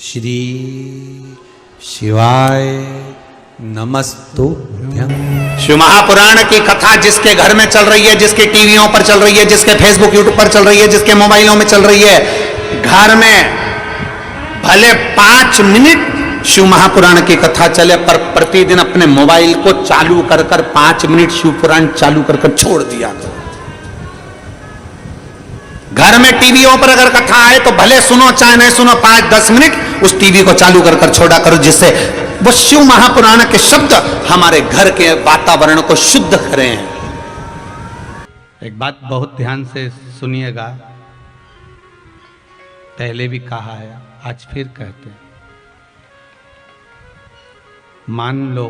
श्री शिवाय नमस्तुभ्यं। शिव महापुराण की कथा जिसके घर में चल रही है, जिसके टीवियों पर चल रही है, जिसके फेसबुक यूट्यूब पर चल रही है, जिसके मोबाइलों में चल रही है, घर में भले 5 मिनट शिव महापुराण की कथा चले, पर प्रतिदिन अपने मोबाइल को चालू कर 5 मिनट शिव पुराण चालू कर छोड़ दिया। घर में टीवियों पर अगर कथा आए तो भले सुनो चाहे नहीं सुनो, 5-10 मिनट उस टीवी को चालू कर छोड़ा करो, जिससे वो शिव महापुराण के शब्द हमारे घर के वातावरण को शुद्ध करें। एक बात बहुत ध्यान से सुनिएगा, पहले भी कहा है, आज फिर कहते हैं। मान लो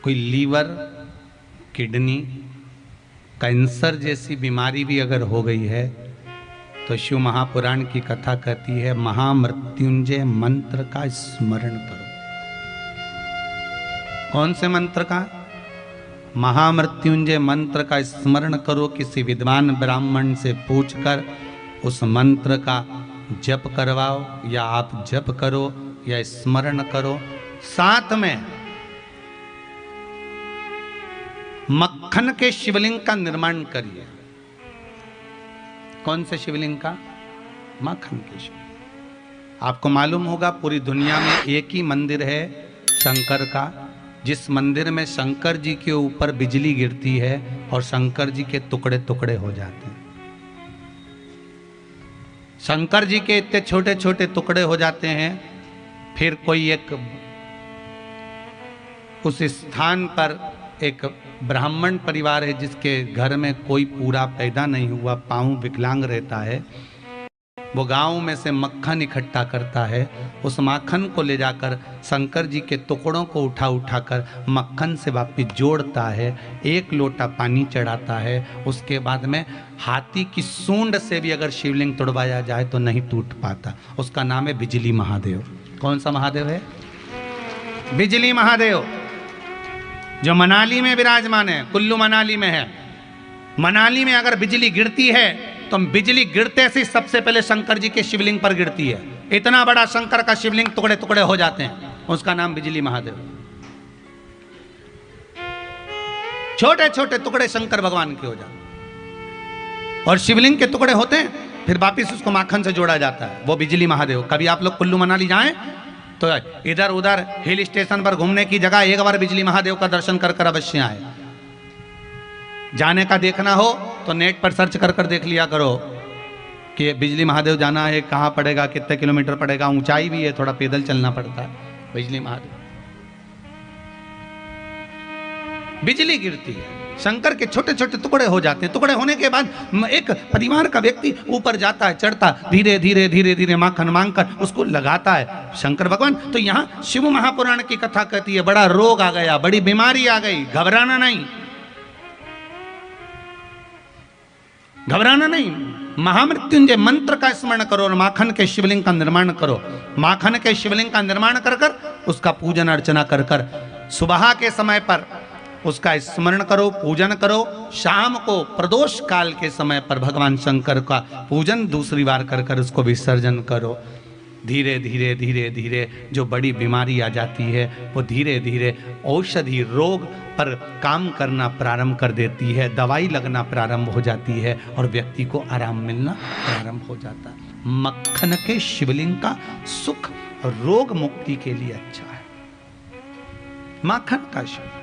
कोई लीवर, किडनी, कैंसर जैसी बीमारी भी अगर हो गई है तो शिव महापुराण की कथा कहती है महामृत्युंजय मंत्र का स्मरण करो। कौन से मंत्र का? महामृत्युंजय मंत्र का स्मरण करो। किसी विद्वान ब्राह्मण से पूछकर उस मंत्र का जप करवाओ, या आप जप करो या स्मरण करो। साथ में मक्खन के शिवलिंग का निर्माण करिए। कौन से शिवलिंग का? मक्खन के शिवलिंग। आपको मालूम होगा पूरी दुनिया में एक ही मंदिर है शंकर का, जिस मंदिर में शंकर जी के ऊपर बिजली गिरती है और शंकर जी के टुकड़े टुकड़े हो जाते हैं। शंकर जी के इतने छोटे छोटे टुकड़े हो जाते हैं, फिर कोई एक उस स्थान पर एक ब्राह्मण परिवार है जिसके घर में कोई पूरा पैदा नहीं हुआ, पांव विकलांग रहता है, वो गांव में से मक्खन इकट्ठा करता है। उस मक्खन को ले जाकर शंकर जी के टुकड़ों को उठा उठाकर मक्खन से वापिस जोड़ता है, 1 लोटा पानी चढ़ाता है। उसके बाद में हाथी की सूंड से भी अगर शिवलिंग तोड़वाया जाए तो नहीं टूट पाता। उसका नाम है बिजली महादेव। कौन सा महादेव है? बिजली महादेव, जो मनाली में विराजमान है। कुल्लू मनाली में है। मनाली में अगर बिजली गिरती है तो बिजली गिरते से सबसे पहले शंकर जी के शिवलिंग पर गिरती है। इतना बड़ा शंकर का शिवलिंग टुकड़े टुकड़े हो जाते हैं, उसका नाम बिजली महादेव। छोटे छोटे टुकड़े शंकर भगवान के हो जाते हैं और शिवलिंग के टुकड़े होते हैं, फिर वापिस उसको माखन से जोड़ा जाता है, वो बिजली महादेव। कभी आप लोग कुल्लू मनाली जाएं तो इधर उधर हिल स्टेशन पर घूमने की जगह एक बार बिजली महादेव का दर्शन कर अवश्य आए। जाने का देखना हो तो नेट पर सर्च कर देख लिया करो कि बिजली महादेव जाना है, कहाँ पड़ेगा, कितने किलोमीटर पड़ेगा, ऊंचाई भी है, थोड़ा पैदल चलना पड़ता है। बिजली महादेव, बिजली गिरती है, शंकर के छोटे छोटे टुकड़े हो जाते हैं। टुकड़े होने के बाद एक परिवार का व्यक्ति ऊपर जाता है, चढ़ता, धीरे धीरे धीरे धीरे माखन मांगकर उसको लगाता है शंकर भगवान। तो यहाँ शिव महापुराण की कथा कहती है बड़ा रोग आ गया, बड़ी बीमारी आ गई, घबराना नहीं, घबराना नहीं। महामृत्युंजय मंत्र का स्मरण करो और माखन के शिवलिंग का निर्माण करो। माखन के शिवलिंग का निर्माण कर उसका पूजन अर्चना कर सुबह के समय पर उसका स्मरण करो, पूजन करो। शाम को प्रदोष काल के समय पर भगवान शंकर का पूजन दूसरी बार कर उसको विसर्जन करो। धीरे धीरे धीरे धीरे जो बड़ी बीमारी आ जाती है वो धीरे धीरे औषधि रोग पर काम करना प्रारंभ कर देती है, दवाई लगना प्रारंभ हो जाती है और व्यक्ति को आराम मिलना प्रारंभ हो जाता है। मक्खन के शिवलिंग का सुख और रोग मुक्ति के लिए अच्छा है। मक्खन का शिवलिंग,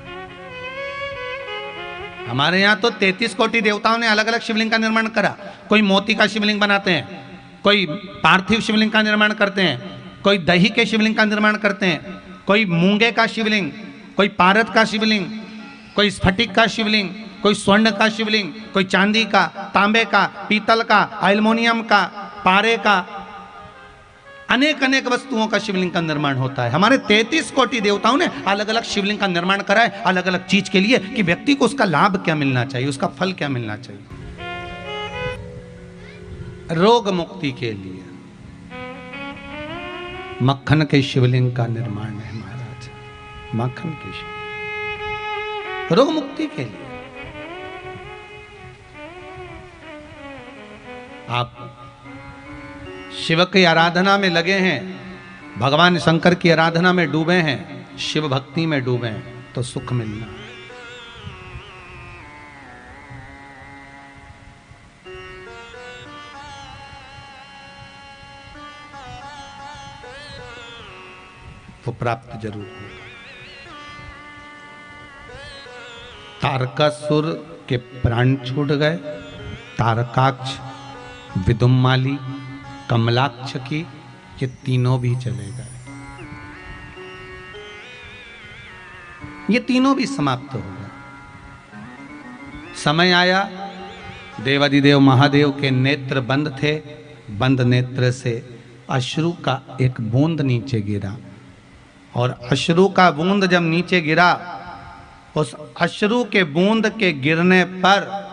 हमारे यहाँ तो 33 कोटि देवताओं ने अलग अलग शिवलिंग का निर्माण करा। कोई मोती का शिवलिंग बनाते हैं, कोई पार्थिव शिवलिंग का निर्माण करते हैं, कोई दही के शिवलिंग का निर्माण करते हैं, कोई मूंगे का शिवलिंग, कोई पारद का शिवलिंग, कोई स्फटिक का शिवलिंग, कोई स्वर्ण का शिवलिंग, कोई चांदी का, तांबे का, पीतल का, एल्युमिनियम का, पारे का, अनेक अनेक वस्तुओं का शिवलिंग का निर्माण होता है। हमारे 33 कोटि देवताओं ने अलग अलग शिवलिंग का निर्माण करा है, अलग अलग चीज के लिए, कि व्यक्ति को उसका लाभ क्या मिलना चाहिए, उसका फल क्या मिलना चाहिए। रोग मुक्ति के लिए मक्खन के शिवलिंग का निर्माण है महाराज। मक्खन के शिवलिंग रोग मुक्ति के लिए। आप शिव की आराधना में लगे हैं, भगवान शंकर की आराधना में डूबे हैं, शिव भक्ति में डूबे हैं, तो सुख मिलना है। वो प्राप्त जरूर होगा। तारकासुर के प्राण छूट गए, तारकाक्ष, विदुम्माली, कमलाक्ष की, ये तीनों भी चले गए, ये तीनों भी समाप्त हो गए। समय आया, देवादिदेव महादेव के नेत्र बंद थे, बंद नेत्र से अश्रु का एक बूंद नीचे गिरा, और अश्रु का बूंद जब नीचे गिरा, उस अश्रु के बूंद के गिरने पर,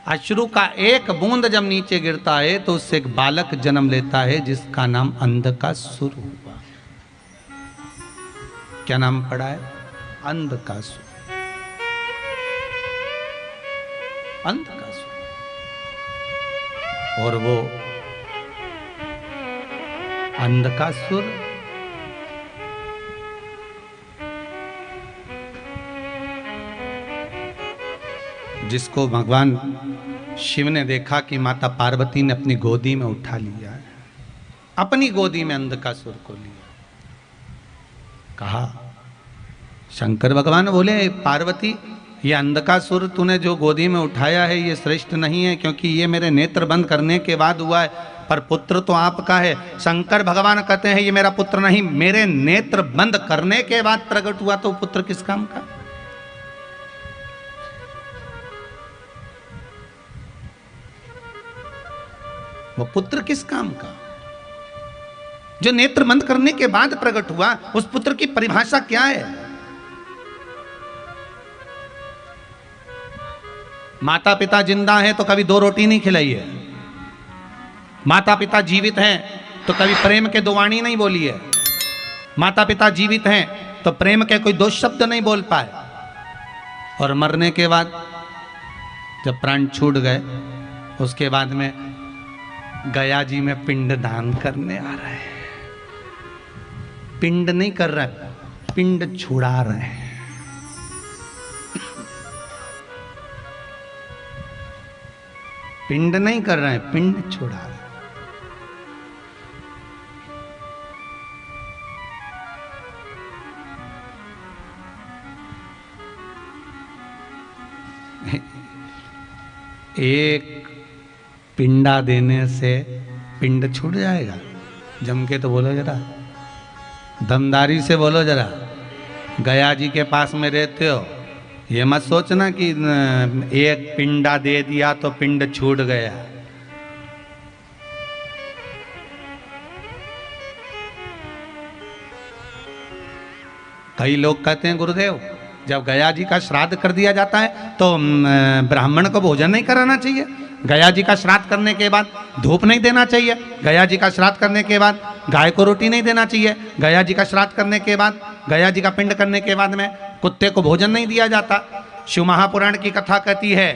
अश्रु का एक बूंद जब नीचे गिरता है तो उससे एक बालक जन्म लेता है जिसका नाम अंधकासुर हुआ। क्या नाम पड़ा है? अंधकासुर। अंधकासुर। और वो अंधकासुर जिसको भगवान शिव ने देखा कि माता पार्वती ने अपनी गोदी में उठा लिया है, अपनी गोदी में अंधकासुर को लिया, कहा, शंकर भगवान बोले, पार्वती ये अंधकासुर तूने जो गोदी में उठाया है ये श्रेष्ठ नहीं है, क्योंकि ये मेरे नेत्र बंद करने के बाद हुआ है, पर पुत्र तो आपका है। शंकर भगवान कहते हैं ये मेरा पुत्र नहीं, मेरे नेत्र बंद करने के बाद प्रकट हुआ, तो पुत्र किस काम का? वो पुत्र किस काम का? जो नेत्र बंद करने के बाद प्रकट हुआ, उस पुत्र की परिभाषा क्या है? माता पिता जिंदा हैं तो कभी 2 रोटी नहीं खिलाई है, माता पिता जीवित हैं तो कभी प्रेम के 2 वाणी नहीं बोली है, माता पिता जीवित हैं तो प्रेम के कोई 2 शब्द नहीं बोल पाए, और मरने के बाद जब प्राण छूट गए, उसके बाद में गया जी में पिंड दान करने आ रहे हैं। पिंड नहीं कर रहे, पिंड छुड़ा रहे हैं। पिंड नहीं कर रहे हैं, पिंड छुड़ा रहे हैं। एक पिंडा देने से पिंड छूट जाएगा? जम के तो बोलो जरा, दमदारी से बोलो जरा। गया जी के पास में रहते हो, ये मत सोचना कि एक पिंडा दे दिया तो पिंड छूट गया। कई लोग कहते हैं गुरुदेव, जब गया जी का श्राद्ध कर दिया जाता है तो ब्राह्मण को भोजन नहीं कराना चाहिए, गया जी का श्राद्ध करने के बाद धूप नहीं देना चाहिए, गया जी का श्राद्ध करने के बाद गाय को रोटी नहीं देना चाहिए, गया जी का श्राद्ध करने के बाद, गया जी का पिंड करने के बाद में कुत्ते को भोजन नहीं दिया जाता। शिव महापुराण की कथा कहती है,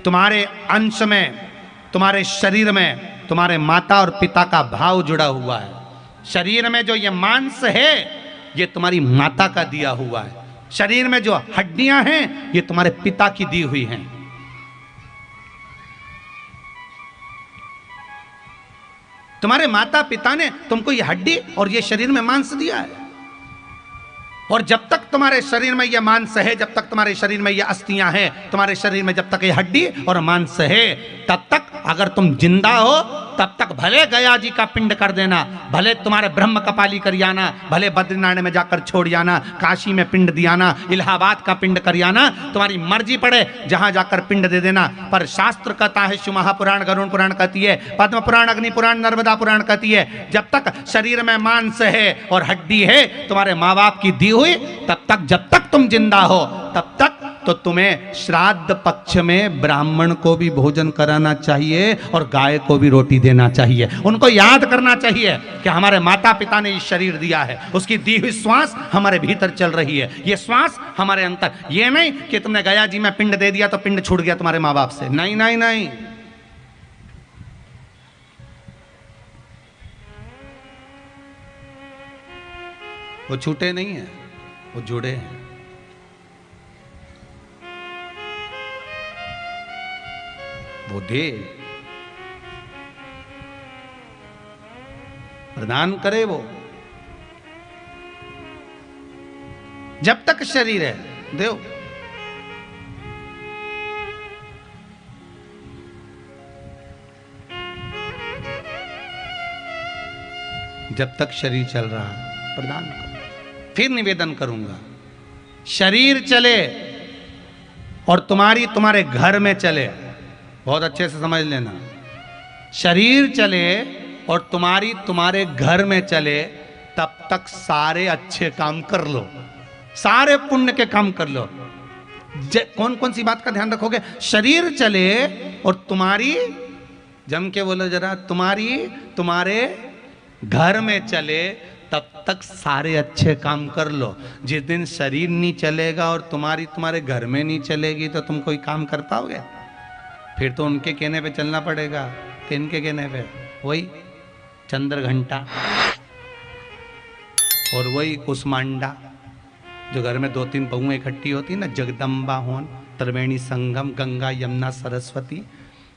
तुम्हारे अंश में, तुम्हारे शरीर में तुम्हारे माता और पिता का भाव जुड़ा हुआ है। शरीर में जो ये मांस है ये तुम्हारी माता का दिया हुआ है, शरीर में जो हड्डियां हैं ये तुम्हारे पिता की दी हुई हैं। तुम्हारे माता पिता ने तुमको ये हड्डी और ये शरीर में मांस दिया है, और जब तक तुम्हारे शरीर में ये मांस है, जब तक तुम्हारे शरीर में ये अस्थियां हैं, तुम्हारे शरीर में जब तक ये हड्डी और मांस है, तब तक अगर तुम जिंदा हो तब तक भले गया जी का पिंड कर देना, भले तुम्हारे ब्रह्म कपाली कर आना, भले बद्रीनारायण में जाकर छोड़ आना, काशी में पिंड दियाना, इलाहाबाद का पिंड कर आना, तुम्हारी मर्जी पड़े जहां जाकर पिंड दे देना। पर शास्त्र कहता है, शिव महापुराण, गरुड़ पुराण कहती है, पद्म पुराण, अग्नि पुराण, नर्मदा पुराण कहती है, जब तक शरीर में मांस है और हड्डी है तुम्हारे माँ बाप की दी हुई, तब तक, जब तक तुम जिंदा हो तब तक तो तुम्हें श्राद्ध पक्ष में ब्राह्मण को भी भोजन कराना चाहिए और गाय को भी रोटी देना चाहिए। उनको याद करना चाहिए कि हमारे माता पिता ने ये शरीर दिया है, उसकी दी हुई श्वास हमारे भीतर चल रही है, ये श्वास हमारे अंतर। ये नहीं कि तुमने गया जी में पिंड दे दिया तो पिंड छूट गया तुम्हारे माँ बाप से। नहीं नहीं नहीं, वो छूटे नहीं है, वो जुड़े हैं। वो दे प्रदान करे, वो जब तक शरीर है दो। जब तक शरीर चल रहा है प्रदान करो। फिर निवेदन करूंगा, शरीर चले और तुम्हारे घर में चले, बहुत अच्छे से समझ लेना, शरीर चले और तुम्हारे घर में चले, तब तक सारे अच्छे काम कर लो, सारे पुण्य के काम कर लो। कौन कौन सी बात का ध्यान रखोगे? शरीर चले और जम के बोलो जरा, तुम्हारे घर में चले, तब तक सारे अच्छे काम कर लो। जिस दिन शरीर नहीं चलेगा और तुम्हारे घर में नहीं चलेगी, तो तुम कोई काम कर पाओगे? फिर तो उनके कहने पे चलना पड़ेगा। किनके कहने पे? वही चंद्र घंटा और वही कुसमांडा, जो घर में 2-3 बहुएं इकट्ठी होती ना, जगदम्बा होन, त्रिवेणी संगम, गंगा यमुना सरस्वती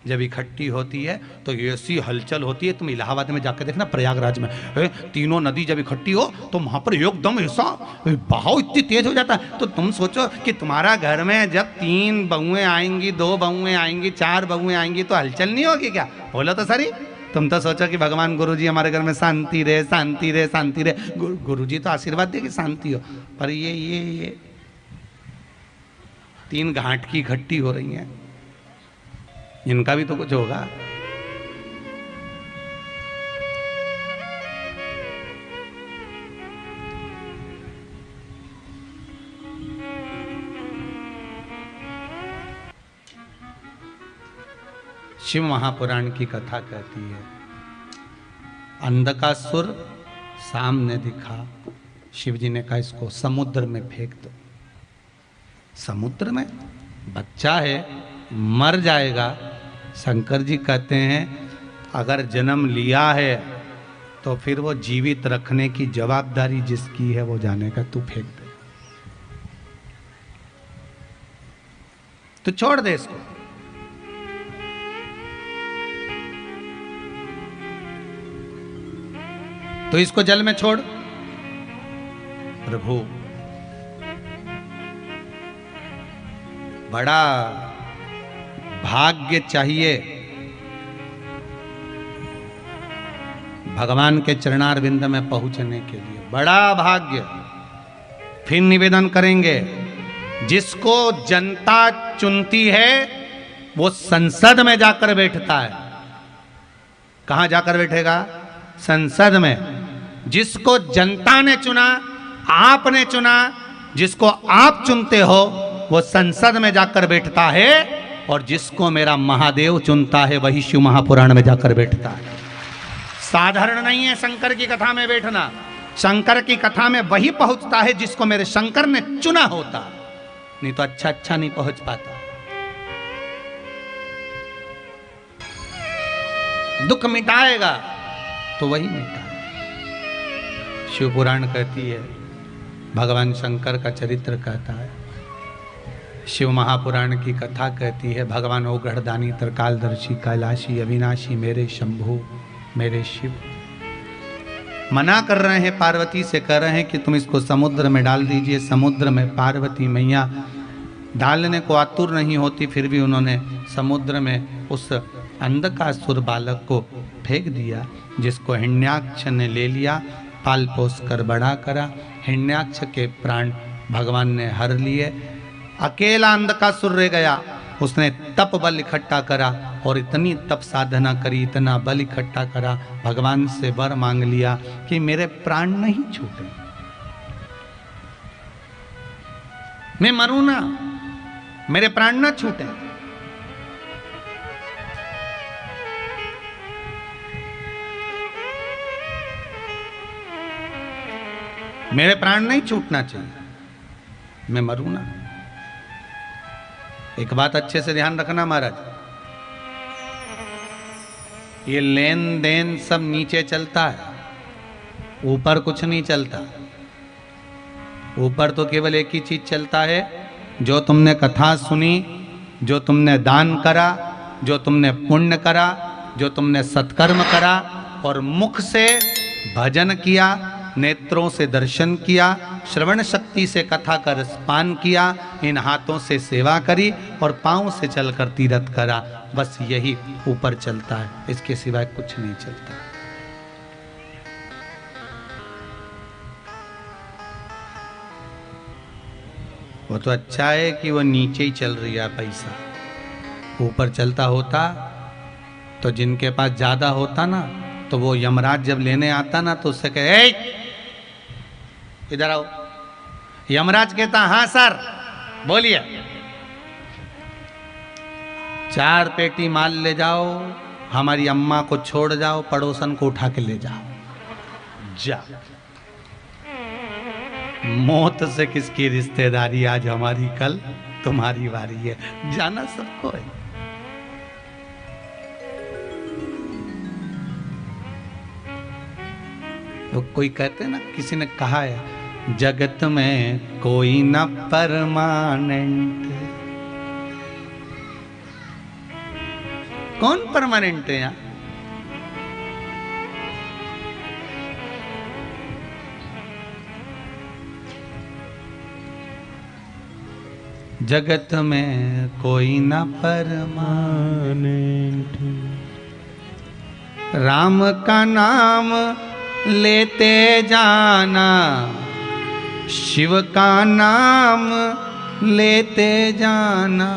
जब इकट्ठी होती है तो ऐसी हलचल होती है। तुम इलाहाबाद में जाकर देखना, प्रयागराज में तीनों नदी जब इकट्ठी हो तो वहां पर एकदम ऐसा बहाव इतनी तेज हो जाता है। तो तुम सोचो कि तुम्हारा घर में जब 3 बहुएं आएंगी, 2 बहुएं आएंगी, 4 बहुएं आएंगी, तो हलचल नहीं होगी क्या? बोलो तो सरी। तुम तो सोचो कि भगवान गुरुजी हमारे घर में शांति रहे, शांति रहे, शांति रहे। गुरुजी तो आशीर्वाद दे कि शांति हो, पर ये 3 घाट की इकट्ठी हो रही हैं, इनका भी तो कुछ होगा। शिव महापुराण की कथा कहती है, अंधकासुर सामने दिखा, शिव जी ने कहा इसको समुद्र में फेंक दो। समुद्र में बच्चा है, मर जाएगा। शंकर जी कहते हैं अगर जन्म लिया है तो फिर वो जीवित रखने की जवाबदारी जिसकी है वो जानेगा, तू फेंक दे, तो छोड़ दे इसको। तो इसको जल में छोड़। प्रभु बड़ा भाग्य चाहिए भगवान के चरणारविंद में पहुंचने के लिए, बड़ा भाग्य। फिर निवेदन करेंगे, जिसको जनता चुनती है वो संसद में जाकर बैठता है। कहां जाकर बैठेगा? संसद में। जिसको जनता ने चुना, आपने चुना, जिसको आप चुनते हो वो संसद में जाकर बैठता है, और जिसको मेरा महादेव चुनता है वही शिव महापुराण में जाकर बैठता है। साधारण नहीं है शंकर की कथा में बैठना। शंकर की कथा में वही पहुंचता है जिसको मेरे शंकर ने चुना होता, नहीं तो अच्छा नहीं पहुंच पाता। दुख मिटाएगा तो वही मिटा। शिव पुराण कहती है, भगवान शंकर का चरित्र कहता है, शिव महापुराण की कथा कहती है, भगवान ओगढ़दानी त्रिकालदर्शी कैलाशी अविनाशी मेरे शंभु मेरे शिव मना कर रहे हैं, पार्वती से कह रहे हैं कि तुम इसको समुद्र में डाल दीजिए। समुद्र में पार्वती मैया डालने को आतुर नहीं होती, फिर भी उन्होंने समुद्र में उस अंधकासुर बालक को फेंक दिया, जिसको हिरण्याक्ष ने ले लिया, पाल पोस कर बड़ा करा। हिरण्याक्ष के प्राण भगवान ने हर लिए। अकेला अंधकासुर रह गया। उसने तप बल इकट्ठा करा और इतनी तप साधना करी, इतना बल इकट्ठा करा, भगवान से वर मांग लिया कि मेरे प्राण नहीं छूटे, मैं मरूं ना, मेरे प्राण ना छूटे। मेरे प्राण नहीं छूटना चाहिए, मैं मरूं ना। एक बात अच्छे से ध्यान रखना महाराज, ये लेन देन सब नीचे चलता है, ऊपर कुछ नहीं चलता। ऊपर तो केवल एक ही चीज चलता है, जो तुमने कथा सुनी, जो तुमने दान करा, जो तुमने पुण्य करा, जो तुमने सत्कर्म करा और मुख से भजन किया, नेत्रों से दर्शन किया, श्रवण शक्ति से कथा का रसपान किया, इन हाथों से सेवा करी और पांव से चलकर तीर्थ करा, बस यही ऊपर चलता है, इसके सिवाय कुछ नहीं चलता। वो तो अच्छा है कि वो नीचे ही चल रही है पैसा, ऊपर चलता होता तो जिनके पास ज्यादा होता ना, तो वो यमराज जब लेने आता ना तो उससे कहे इधर आओ। यमराज कहता हाँ सर बोलिए, 4 पेटी माल ले जाओ, हमारी अम्मा को छोड़ जाओ, पड़ोसन को उठा के ले जाओ, जा। मौत से किसकी रिश्तेदारी, आज हमारी कल तुम्हारी बारी है, जाना सबको है। तो कोई कहते ना, किसी ने कहा है जगत में कोई ना परमानेंट। कौन परमानेंट है यहाँ? जगत में कोई ना परमानेंट, राम का नाम लेते जाना, शिव का नाम लेते जाना,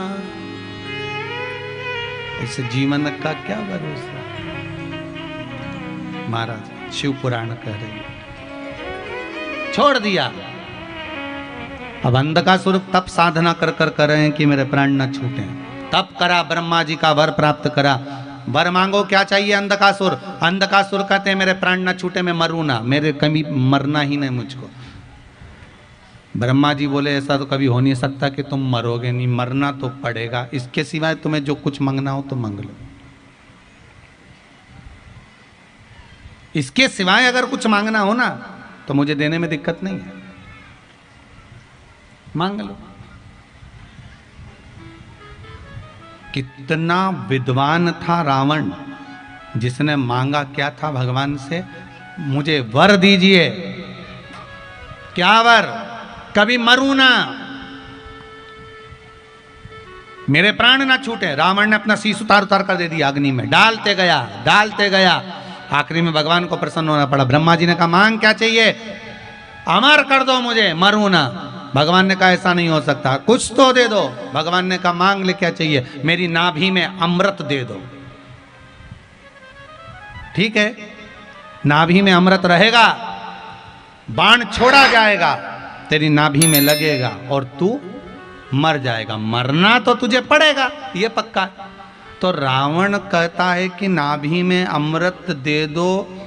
इस जीवन का क्या भरोसा। महाराज शिव पुराण कह रहे हैं, छोड़ दिया। अब अंधकासुर तप साधना कर कर कर रहे हैं कि मेरे प्राण न छूटे, तप करा, ब्रह्मा जी का वर प्राप्त करा। वर मांगो क्या चाहिए अंधकासुर? अंधकासुर कहते हैं मेरे प्राण न छूटे, मैं मरूं ना, मेरे कभी मरना ही नहीं मुझको। ब्रह्मा जी बोले ऐसा तो कभी हो नहीं सकता कि तुम मरोगे नहीं, मरना तो पड़ेगा, इसके सिवाय तुम्हें जो कुछ मांगना हो तो मांग लो। इसके सिवाय अगर कुछ मांगना हो ना तो मुझे देने में दिक्कत नहीं है, मांग लो। कितना विद्वान था रावण, जिसने मांगा क्या था भगवान से? मुझे वर दीजिए। क्या वर? कभी मरूं ना, मेरे प्राण ना छूटे। रावण ने अपना शीश उतार उतार कर दे दिया अग्नि में, डालते गया। आखिरी में भगवान को प्रसन्न होना पड़ा। ब्रह्मा जी ने कहा मांग क्या चाहिए? अमर कर दो मुझे, मरूं ना। भगवान ने कहा ऐसा नहीं हो सकता, कुछ तो दे दो। भगवान ने कहा मांग ले, क्या चाहिए? मेरी नाभि में अमृत दे दो। ठीक है, नाभि में अमृत रहेगा, बाण छोड़ा जाएगा, तेरी नाभि में लगेगा और तू मर जाएगा। मरना तो तुझे पड़ेगा, ये पक्का। तो रावण कहता है कि नाभि में अमृत दे दो,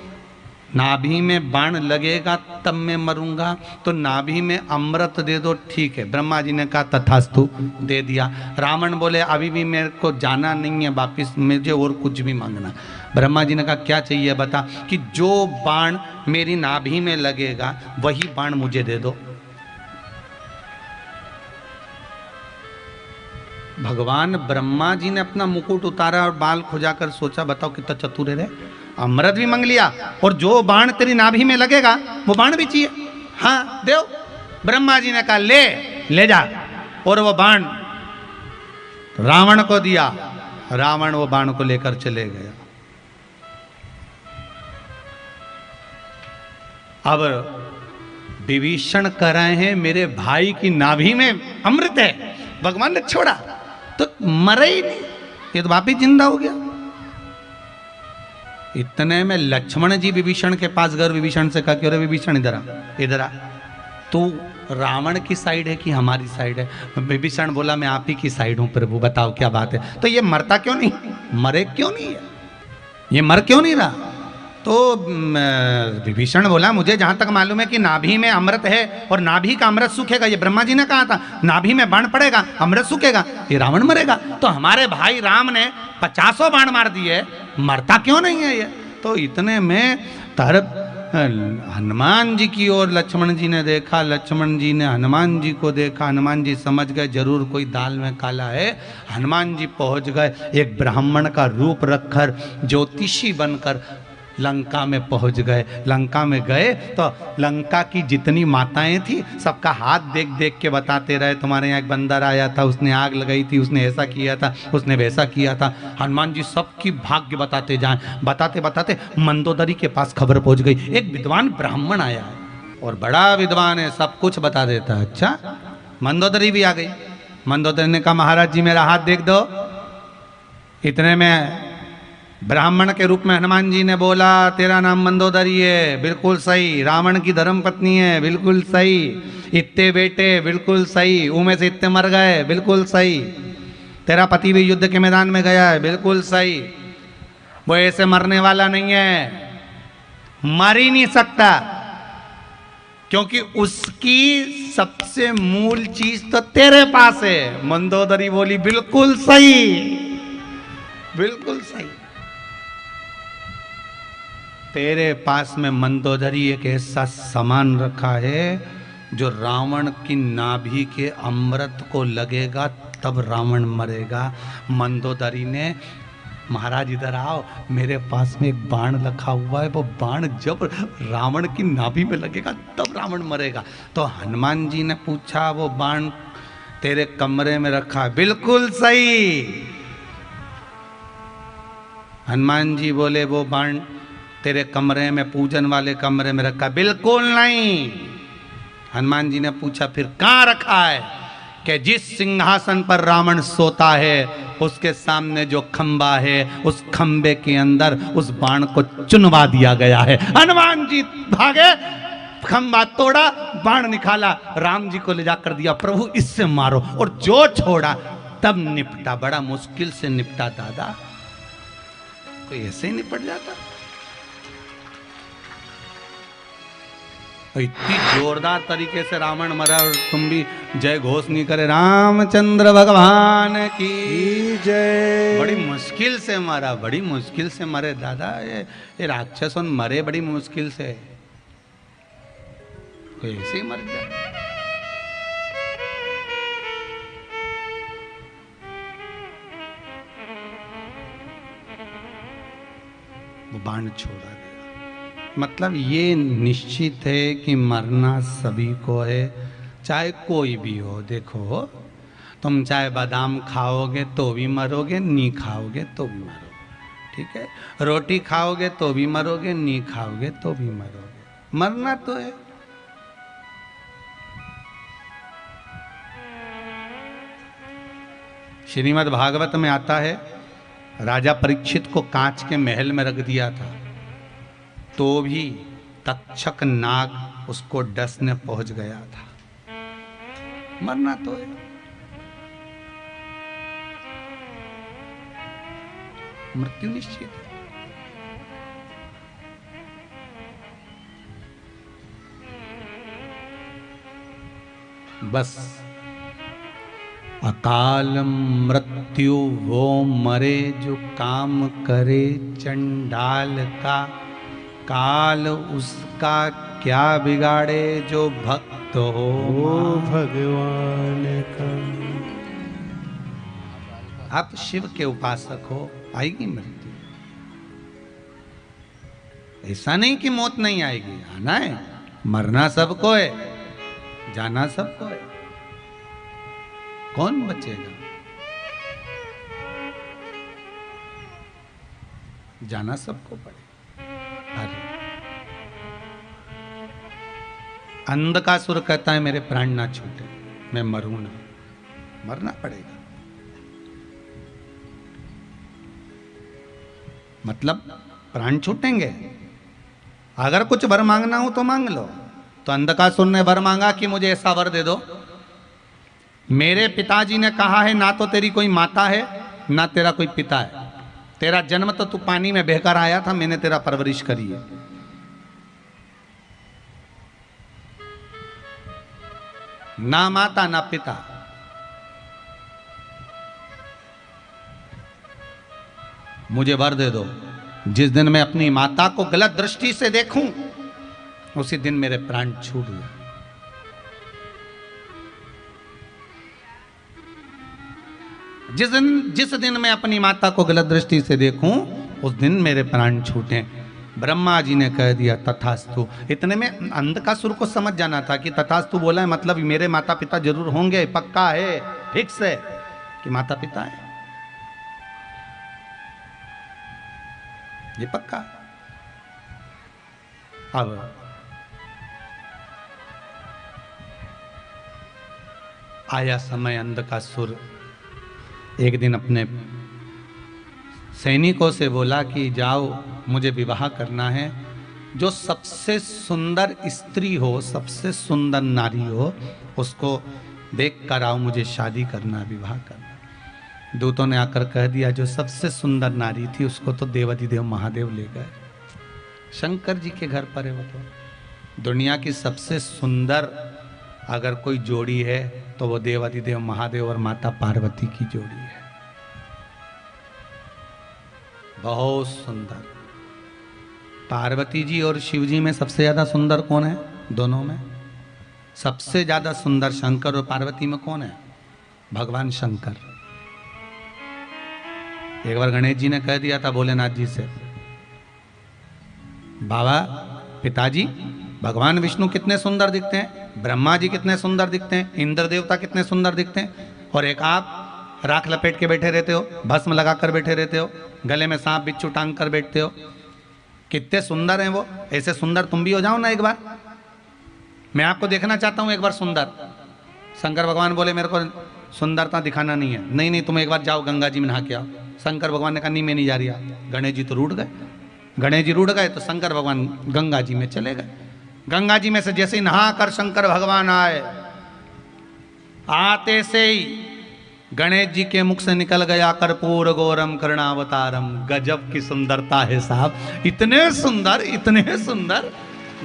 नाभि में बाण लगेगा तब मैं मरूंगा, तो नाभि में अमृत दे दो। ठीक है, ब्रह्मा जी ने कहा तथास्तु, दे दिया। रावण बोले अभी भी मेरे को जाना नहीं है वापिस, मुझे और कुछ भी मांगना। ब्रह्मा जी ने कहा क्या चाहिए बता? कि जो बाण मेरी नाभि में लगेगा वही बाण मुझे दे दो। भगवान ब्रह्मा जी ने अपना मुकुट उतारा और बाल खुजाकर सोचा, बताओ कितना चतुर है रे, अमृत भी मांग लिया और जो बाण तेरी नाभि में लगेगा वो बाण भी चाहिए। हाँ देव। ब्रह्मा जी ने कहा ले जा, और वो बाण रावण को दिया। रावण वो बाण को लेकर चले गया। अब विभीषण कह रहे हैं मेरे भाई की नाभि में अमृत है, भगवान ने छोड़ा तो मरे ही नहीं, ये तो वापिस जिंदा हो गया। इतने में लक्ष्मण जी विभीषण के पास गए, विभीषण से कहा कि अरे विभीषण इधर आ, तू रावण की साइड है कि हमारी साइड है? विभीषण बोला मैं आप ही की साइड हूं प्रभु, बताओ क्या बात है। तो ये मरता क्यों नहीं, मरे क्यों नहीं है, ये मर क्यों नहीं रहा? तो विभीषण बोला मुझे जहां तक मालूम है कि नाभि में अमृत है और नाभि का अमृत सूखेगा, ये ब्रह्मा जी ने कहा था। नाभि में बाण पड़ेगा, अमृत सूखेगा, ये रावण मरेगा। तो हमारे भाई राम ने 50 बाण मार दिए, मरता क्यों नहीं है ये? तो इतने में हनुमान जी की ओर लक्ष्मण जी ने देखा, लक्ष्मण जी ने हनुमान जी को देखा, हनुमान जी समझ गए जरूर कोई दाल में काला है। हनुमान जी पहुंच गए, एक ब्राह्मण का रूप रखकर ज्योतिषी बनकर लंका में पहुंच गए। लंका में गए तो लंका की जितनी माताएं थी सबका हाथ देख देख के बताते रहे, तुम्हारे यहाँ एक बंदर आया था, उसने आग लगाई थी, उसने ऐसा किया था, उसने वैसा किया था। हनुमान जी सबकी भाग्य बताते जाएं, बताते बताते मंदोदरी के पास खबर पहुंच गई, एक विद्वान ब्राह्मण आया है और बड़ा विद्वान है, सब कुछ बता देता है। अच्छा, मंदोदरी भी आ गई। मंदोदरी ने कहा महाराज जी मेरा हाथ देख दो। इतने में ब्राह्मण के रूप में हनुमान जी ने बोला, तेरा नाम मंदोदरी है, बिल्कुल सही। रावण की धर्म पत्नी है, बिल्कुल सही। इतने बेटे, बिल्कुल सही। उनमें से इतने मर गए, बिल्कुल सही। तेरा पति भी युद्ध के मैदान में गया है, बिल्कुल सही। वो ऐसे मरने वाला नहीं है, मर ही नहीं सकता, क्योंकि उसकी सबसे मूल चीज तो तेरे पास है। मंदोदरी बोली बिल्कुल सही, बिल्कुल सही। तेरे पास में मंदोदरी एक ऐसा सामान रखा है जो रावण की नाभि के अमृत को लगेगा तब रावण मरेगा। मंदोदरी ने, महाराज इधर आओ, मेरे पास में एक बाण रखा हुआ है, वो बाण जब रावण की नाभि में लगेगा तब रावण मरेगा। तो हनुमान जी ने पूछा वो बाण तेरे कमरे में रखा है, बिल्कुल सही। हनुमान जी बोले वो बाण तेरे कमरे में, पूजन वाले कमरे में रखा, बिल्कुल नहीं। हनुमान जी ने पूछा फिर कहाँ रखा है? कि जिस सिंहासन पर रावण सोता है उसके सामने जो खंबा है, उस खंबे के अंदर उस बाण को चुनवा दिया गया है। हनुमान जी भागे, खंबा तोड़ा, बाण निकाला, राम जी को ले जाकर दिया, प्रभु इससे मारो, और जो छोड़ा तब निपटा। बड़ा मुश्किल से निपटा दादा, कोई ऐसे ही निपट जाता। इतनी जोरदार तरीके से रावण मरा और तुम भी जय घोष नहीं करे, रामचंद्र भगवान की जय। बड़ी मुश्किल से मरा, बड़ी मुश्किल से मरे दादा। ये राक्षस मरे बड़ी मुश्किल से, कोई ऐसे ही मर जाए। वो बाण छोड़ा गया। मतलब ये निश्चित है कि मरना सभी को है, चाहे कोई भी हो। देखो, तुम चाहे बादाम खाओगे तो भी मरोगे, नहीं खाओगे तो भी मरोगे, ठीक है। रोटी खाओगे तो भी मरोगे, नहीं खाओगे तो भी मरोगे, मरना तो है। श्रीमद् भागवत में आता है, राजा परीक्षित को कांच के महल में रख दिया था, तो भी तक्षक नाग उसको डसने पहुंच गया था। मरना तो है, मृत्यु निश्चित है। बस अकाल मृत्यु वो मरे जो काम करे चंडाल का, काल उसका क्या बिगाड़े जो भक्त हो भगवान का। आप शिव के उपासक हो, आएगी मृत्यु। ऐसा नहीं कि मौत नहीं आएगी, आना है, मरना सबको है, जाना सबको है, कौन बचेगा? जाना सबको पड़ेगा। अंधकासुर कहता है मेरे प्राण ना छूटे, मैं मरूं ना, मरना पड़ेगा। मतलब प्राण छूटेंगे। अगर कुछ वर मांगना हो तो मांग लो। तो अंधकासुर ने वर मांगा कि मुझे ऐसा वर दे दो, मेरे पिताजी ने कहा है ना तो तेरी कोई माता है ना तेरा कोई पिता है, तेरा जन्म तो तू पानी में बहकर आया था, मैंने तेरा परवरिश करी है। ना माता ना पिता, मुझे वर दे दो। जिस दिन मैं अपनी माता को गलत दृष्टि से देखूं उसी दिन मेरे प्राण छूट गए। जिस दिन मैं अपनी माता को गलत दृष्टि से देखूं उस दिन मेरे प्राण छूटे। ब्रह्मा जी ने कह दिया तथास्तु। इतने में अंधकासुर को समझ जाना था कि तथास्तु बोला है मतलब मेरे माता पिता जरूर होंगे, पक्का है, फिक्स है कि माता पिता है, ये पक्का। अब आया समय, अंधकासुर एक दिन अपने सैनिकों से बोला कि जाओ मुझे विवाह करना है, जो सबसे सुंदर स्त्री हो, सबसे सुंदर नारी हो, उसको देख कर आओ, मुझे शादी करना, विवाह करना। दूतों ने आकर कह दिया जो सबसे सुंदर नारी थी उसको तो देवाधिदेव महादेव ले गए। शंकर जी के घर पर है वो। तो दुनिया की सबसे सुंदर अगर कोई जोड़ी है तो वो देवाधिदेव महादेव और माता पार्वती की जोड़ी है। बहुत सुंदर। पार्वती जी और शिव जी में सबसे ज्यादा सुंदर कौन है? दोनों में सबसे ज्यादा सुंदर शंकर और पार्वती में कौन है? भगवान शंकर। एक बार गणेश जी ने कह दिया था भोलेनाथ जी से, बाबा पिताजी भगवान विष्णु कितने सुंदर दिखते हैं, ब्रह्मा जी कितने सुंदर दिखते हैं, इंद्र देवता कितने सुंदर दिखते हैं, और एक आप राख लपेट के बैठे रहते हो, भस्म लगा कर बैठे रहते हो, गले में सांप बिच्छू टांग कर बैठते हो, कितने सुंदर हैं वो। ऐसे सुंदर तुम भी हो जाओ ना एक बार, मैं आपको देखना चाहता हूं एक बार सुंदर। शंकर भगवान बोले मेरे को सुंदरता दिखाना नहीं है। नहीं नहीं तुम एक बार जाओ गंगा जी में नहा के आओ। शंकर भगवान ने कहा नहीं मैं नहीं जा रही। गणेश जी तो रूठ गए। गणेश जी रूठ गए तो शंकर भगवान गंगा जी में चले गए। गंगा जी में से जैसे ही नहा कर शंकर भगवान आए, आते से ही गणेश जी के मुख से निकल गया कर्पूर गौरम करुणावतारम। गजब की सुंदरता है साहब, इतने सुंदर,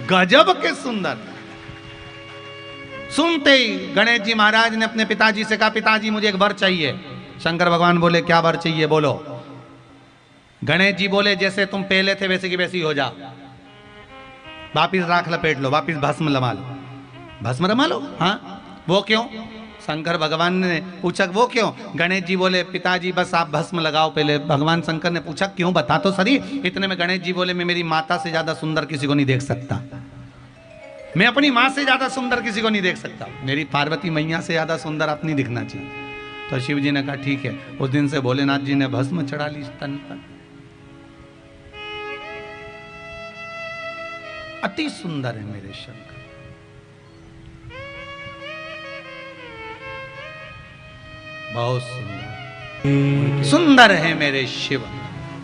गजब के सुंदर। सुनते ही गणेश जी महाराज ने अपने पिताजी से कहा पिताजी मुझे एक वर चाहिए। शंकर भगवान बोले क्या वर चाहिए बोलो। गणेश जी बोले जैसे तुम पहले थे वैसे की वैसी हो जा, वापिस राख लपेट लो, वापिस भस्म लमा लो। भस्म रमा लो? हाँ। वो क्यों? शंकर भगवान ने पूछा वो क्यों? गणेश जी बोले पिताजी बस आप भस्म लगाओ पहले। भगवान शंकर ने पूछा क्यों, बता तो सही। इतने में गणेश जी बोले मैं मेरी माता से ज्यादा सुंदर किसी को नहीं देख सकता, मैं अपनी माँ से ज्यादा सुंदर किसी को नहीं देख सकता, मेरी पार्वती मैया से ज्यादा सुंदर आप नहीं दिखना चाहिए। तो शिव जी ने कहा ठीक है। उस दिन से भोलेनाथ जी ने भस्म चढ़ा ली स्तन पर। अति सुंदर है मेरे शंकर, बहुत सुंदर सुंदर है मेरे शिव।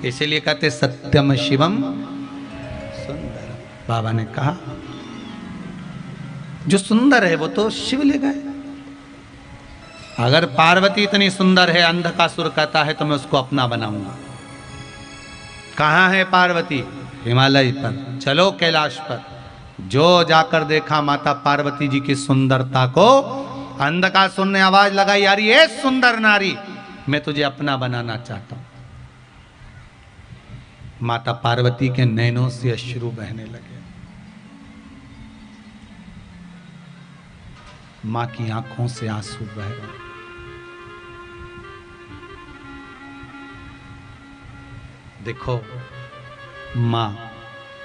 इसीलिए कहते सत्यम शिवम सुंदर। बाबा ने कहा जो सुंदर है वो तो शिव ले गए। अगर पार्वती इतनी सुंदर है, अंधकासुर कहता है तो मैं उसको अपना बनाऊंगा। कहां है पार्वती? हिमालय पर। चलो कैलाश पर। जो जाकर देखा माता पार्वती जी की सुंदरता को, अंधकासुर ने आवाज लगाई यार ये सुंदर नारी मैं तुझे अपना बनाना चाहता हूं। माता पार्वती के नैनों से अश्रु बहने लगे। मां की आंखों से आंसू बह रहे। देखो मां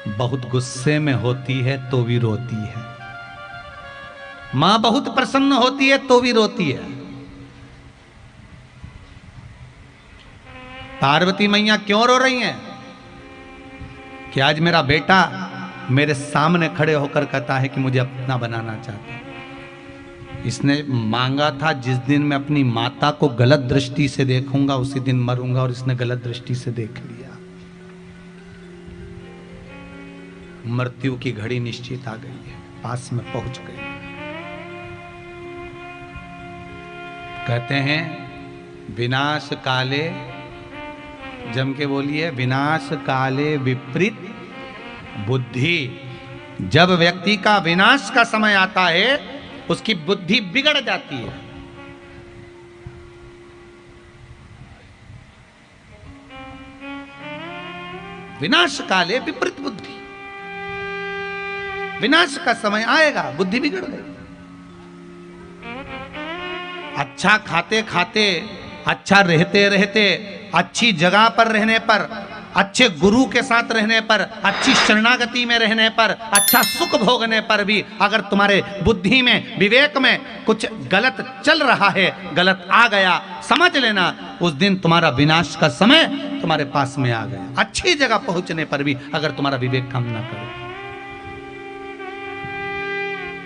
बहुत गुस्से में होती है तो भी रोती है, मां बहुत प्रसन्न होती है तो भी रोती है। पार्वती मैया क्यों रो रही हैं? कि आज मेरा बेटा मेरे सामने खड़े होकर कहता है कि मुझे अपना बनाना चाहता है। इसने मांगा था जिस दिन मैं अपनी माता को गलत दृष्टि से देखूंगा उसी दिन मरूंगा, और इसने गलत दृष्टि से देख लिया। मृत्यु की घड़ी निश्चित आ गई है, पास में पहुंच गई। कहते हैं विनाश काले, जम के बोलिए, विनाश काले विपरीत बुद्धि। जब व्यक्ति का विनाश का समय आता है उसकी बुद्धि बिगड़ जाती है। विनाश काले विपरीत बुद्धि। विनाश का समय आएगा, बुद्धि बिगड़ गई। अच्छा खाते खाते, अच्छा रहते रहते, अच्छी जगह पर रहने पर, अच्छे गुरु के साथ रहने पर, अच्छी शरणागति में रहने पर, अच्छा सुख भोगने पर भी अगर तुम्हारे बुद्धि में, विवेक में कुछ गलत चल रहा है, गलत आ गया, समझ लेना उस दिन तुम्हारा विनाश का समय तुम्हारे पास में आ गया। अच्छी जगह पहुंचने पर भी अगर तुम्हारा विवेक काम ना करे।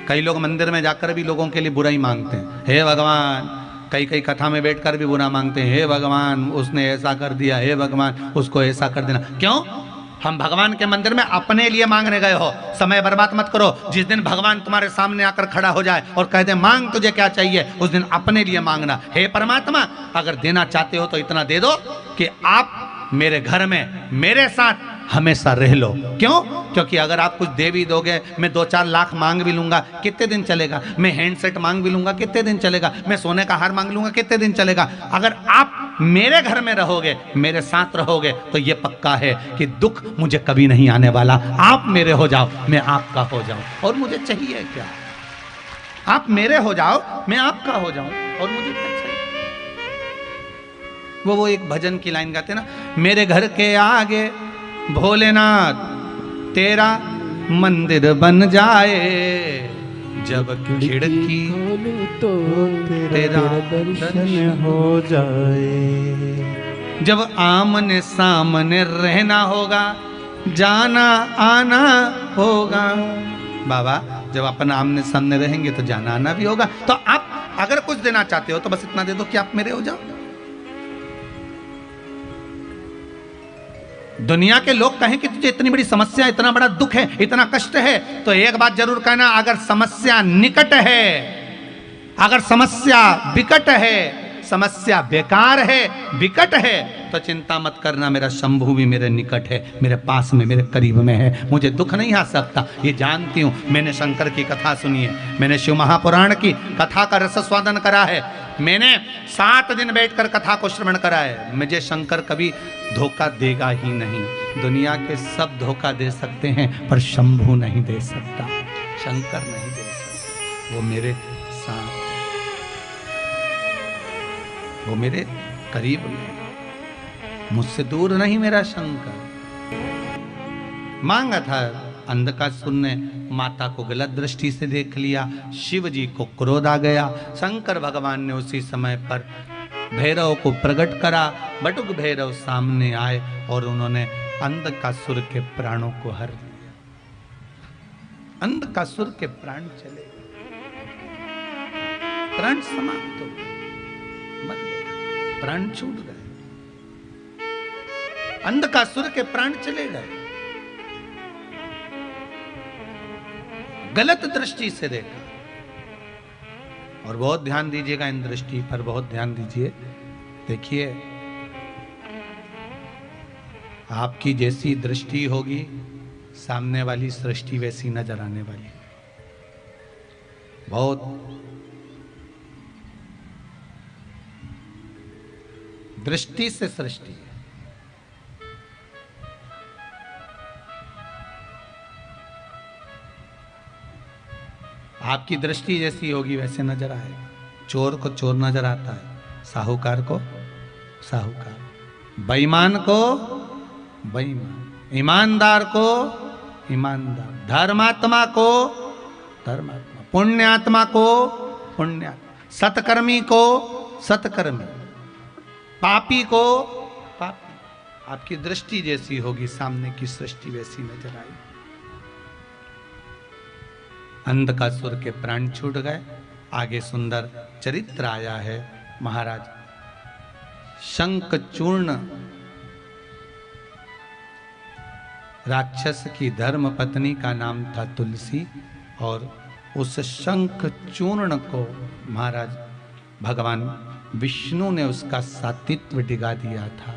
कई लोग मंदिर में जाकर भी लोगों के लिए बुरा ही मांगते हैं, हे भगवान। कई कई कथा में बैठकर भी बुरा मांगते हैं, हे भगवान उसने ऐसा कर दिया, हे भगवान उसको ऐसा कर देना। क्यों? हम भगवान के मंदिर में अपने लिए मांगने गए हो, समय बर्बाद मत करो। जिस दिन भगवान तुम्हारे सामने आकर खड़ा हो जाए और कह दे मांग तुझे क्या चाहिए, उस दिन अपने लिए मांगना। हे परमात्मा, अगर देना चाहते हो तो इतना दे दो कि आप मेरे घर में मेरे साथ हमेशा रह लो। क्यों? क्योंकि अगर आप कुछ दे भी दोगे, मैं 2-4 लाख मांग भी लूंगा, कितने दिन चलेगा? मैं हैंडसेट मांग भी लूंगा, कितने दिन चलेगा? मैं सोने का हार मांग लूंगा, कितने दिन चलेगा? अगर आप मेरे घर में रहोगे, मेरे साथ रहोगे, तो ये पक्का है कि दुख मुझे कभी नहीं आने वाला। आप मेरे हो जाओ, मैं आपका हो जाऊं, और मुझे चाहिए क्या? आप मेरे हो जाओ, मैं आपका हो जाऊं, और मुझे क्या चाहिए? वो एक भजन की लाइन गाते ना, मेरे घर के आगे भोलेनाथ तेरा मंदिर बन जाए, जब खिड़की तो तेरा दर्शन हो जाए। जब आमने सामने रहना होगा, जाना आना होगा। बाबा, जब अपन आमने सामने रहेंगे तो जाना आना भी होगा। तो आप अगर कुछ देना चाहते हो तो बस इतना दे दो कि आप मेरे हो जाओ। दुनिया के लोग कहें कि तुझे इतनी बड़ी समस्या, इतना बड़ा दुख है, इतना कष्ट है, तो एक बात जरूर कहना, अगर समस्या निकट है, अगर समस्या विकट है, समस्या बेकार है, विकट है, तो चिंता मत करना, मेरा शंभू भी मेरे निकट है, मेरे पास में, मेरे करीब में है, मुझे दुख नहीं आ सकता। ये जानती हूं। मैंने शंकर की कथा सुनी है, मैंने शिव महापुराण की कथा का रसस्वादन करा है, मैंने 7 दिन बैठकर कथा को श्रवण करा है। मुझे शंकर कभी धोखा देगा ही नहीं। दुनिया के सब धोखा दे सकते हैं, पर शंभू नहीं दे सकता, शंकर नहीं दे सकता। वो मेरे साथ, वो मेरे करीब में, मुझसे दूर नहीं मेरा शंकर। मांगा था, अंधकासुर ने माता को गलत दृष्टि से देख लिया, शिव जी को क्रोध आ गया। शंकर भगवान ने उसी समय पर भैरव को प्रकट करा। बटुक भैरव सामने आए और उन्होंने अंधकासुर के प्राणों को हर लिया। अंधकासुर के प्राण चले, प्राण समाप्त हो गए, मर गए, प्राण छूट गए, अंधकासुर के प्राण चले गए। गलत दृष्टि से देखा। और बहुत ध्यान दीजिएगा इन दृष्टि पर, बहुत ध्यान दीजिए। देखिए, आपकी जैसी दृष्टि होगी, सामने वाली सृष्टि वैसी नजर आने वाली। बहुत दृष्टि से सृष्टि है। आपकी दृष्टि जैसी होगी वैसे नजर आएगा। चोर को चोर नजर आता है, साहूकार को साहूकार, बेईमान को बेईमान, ईमानदार को ईमानदार, धर्मात्मा को धर्मात्मा, पुण्यात्मा को पुण्यात्मा, सत्कर्मी को सत्कर्मी, पापी को पापी। आपकी दृष्टि जैसी होगी, सामने की सृष्टि वैसी नजर आएगी। अंधकासुर के प्राण छूट गए। आगे सुंदर चरित्र आया है। महाराज शंखचूर्ण राक्षस की धर्म पत्नी का नाम था तुलसी, और उस शंखचूर्ण को महाराज भगवान विष्णु ने उसका सात्वित्व डिगा दिया था।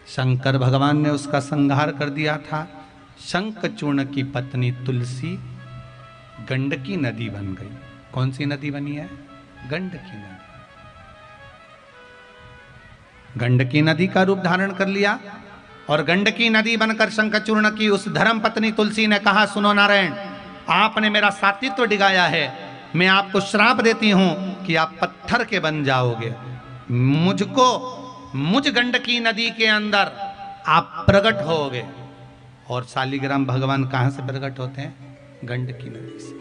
शंकर भगवान ने उसका संहार कर दिया था। शंखचूर्ण की पत्नी तुलसी गंडकी नदी बन गई। कौन सी नदी बनी है? गंडकी नदी। गंडकी नदी का रूप धारण कर लिया, और गंडकी नदी बनकर शंखचूर्ण की उस धर्म पत्नी तुलसी ने कहा, सुनो नारायण, आपने मेरा सात्वित्व डिगाया है, मैं आपको श्राप देती हूं कि आप पत्थर के बन जाओगे। मुझको मुझ गंडकी नदी के अंदर आप प्रकट होगे। और शालिग्राम भगवान कहां से प्रकट होते हैं? गंडकी नदी से।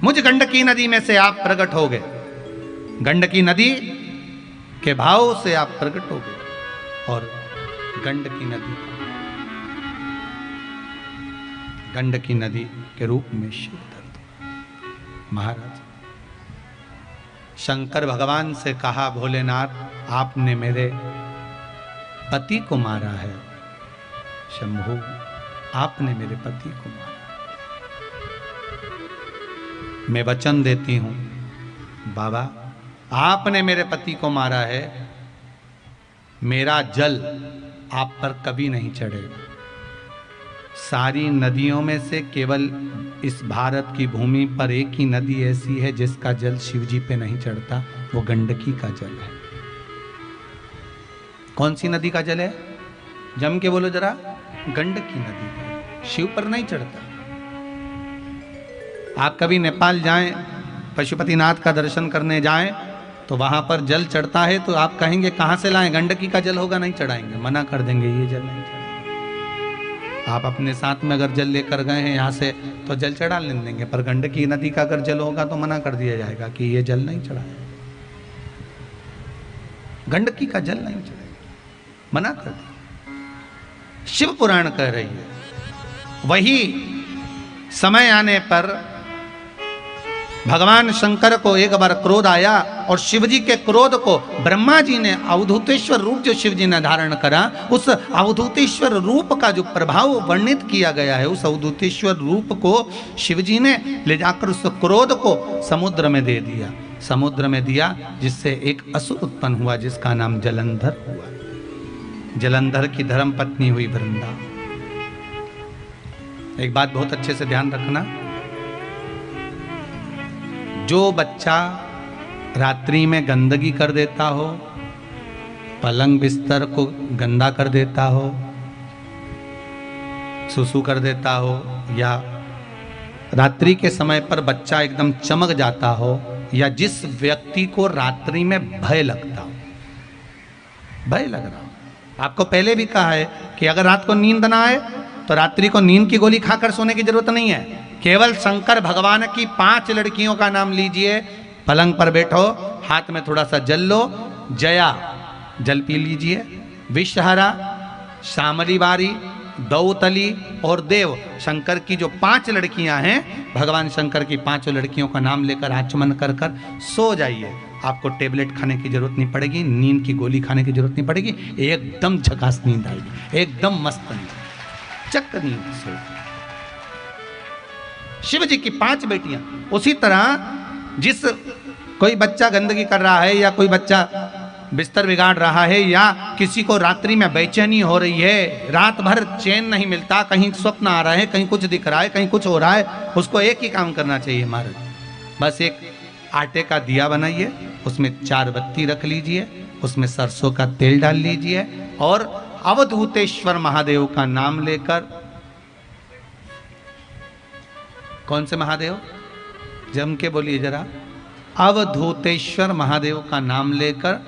मुझ गंडकी नदी में से आप प्रकट होगे, गंडकी नदी के भाव से आप प्रकट होगे। और गंडकी नदी के रूप में शिव महाराज शंकर भगवान से कहा, भोलेनाथ आपने मेरे पति को मारा है। शंभु आपने मेरे पति को मारा। मैं वचन देती हूं बाबा, आपने मेरे पति को मारा है, मेरा जल आप पर कभी नहीं चढ़ेगा। सारी नदियों में से केवल इस भारत की भूमि पर एक ही नदी ऐसी है जिसका जल शिवजी पे नहीं चढ़ता, वो गंडकी का जल है। कौन सी नदी का जल है? जम के बोलो जरा। गंडकी नदी का, शिव पर नहीं चढ़ता। आप कभी नेपाल जाएं, पशुपतिनाथ का दर्शन करने जाएं, तो वहां पर जल चढ़ता है तो आप कहेंगे कहां से लाएं? गंडकी का जल होगा, नहीं चढ़ाएंगे, मना कर देंगे, ये जल नहीं चढ़ाएंगे। आप अपने साथ में अगर जल लेकर गए हैं यहाँ से तो जल चढ़ा ले देंगे, पर गंडकी नदी का अगर जल होगा तो मना कर दिया जाएगा कि ये जल नहीं चढ़ाएगा, गंडकी का जल नहीं चढ़ाएगा, मना कर दिया। शिव पुराण कह रही है। वही समय आने पर भगवान शंकर को एक बार क्रोध आया और शिवजी के क्रोध को ब्रह्मा जी ने अवधूतेश्वर रूप जो शिवजी ने धारण करा, उस अवधूतेश्वर रूप का जो प्रभाव वर्णित किया गया है, उस अवधूतेश्वर रूप को शिवजी ने ले जाकर उस क्रोध को समुद्र में दे दिया। समुद्र में दिया जिससे एक असुर उत्पन्न हुआ जिसका नाम जलंधर हुआ। जलंधर की धर्म पत्नी हुई वृंदा। एक बात बहुत अच्छे से ध्यान रखना, जो बच्चा रात्रि में गंदगी कर देता हो, पलंग बिस्तर को गंदा कर देता हो, सुसु कर देता हो, या रात्रि के समय पर बच्चा एकदम चमक जाता हो, या जिस व्यक्ति को रात्रि में भय लगता हो, भय लग रहा हो, आपको पहले भी कहा है कि अगर रात को नींद ना आए तो रात्रि को नींद की गोली खाकर सोने की जरूरत नहीं है। केवल शंकर भगवान की 5 लड़कियों का नाम लीजिए, पलंग पर बैठो, हाथ में थोड़ा सा जल लो, जया जल पी लीजिए, विषहरा, श्यामली बारी, दौतली और देव, शंकर की जो 5 लड़कियां हैं, भगवान शंकर की 5 लड़कियों का नाम लेकर आचमन कर कर सो जाइए। आपको टेबलेट खाने की जरूरत नहीं पड़ेगी, नींद की गोली खाने की जरूरत नहीं पड़ेगी, एकदम झकास नींद आएगी, एकदम मस्त नींद, चक नींद सो। शिव जी की 5 बेटियां। उसी तरह जिस कोई बच्चा गंदगी कर रहा है, या कोई बच्चा बिस्तर बिगाड़ रहा है, या किसी को रात्रि में बेचैनी हो रही है, रात भर चैन नहीं मिलता, कहीं स्वप्न आ रहा है, कहीं कुछ दिख रहा है, कहीं कुछ हो रहा है, उसको एक ही काम करना चाहिए महाराज, बस एक आटे का दिया बनाइए, उसमें 4 बत्ती रख लीजिए, उसमें सरसों का तेल डाल लीजिए और अवधूतेश्वर महादेव का नाम लेकर, कौन से महादेव? जम के बोलिए जरा, अवधूतेश्वर महादेव का नाम लेकर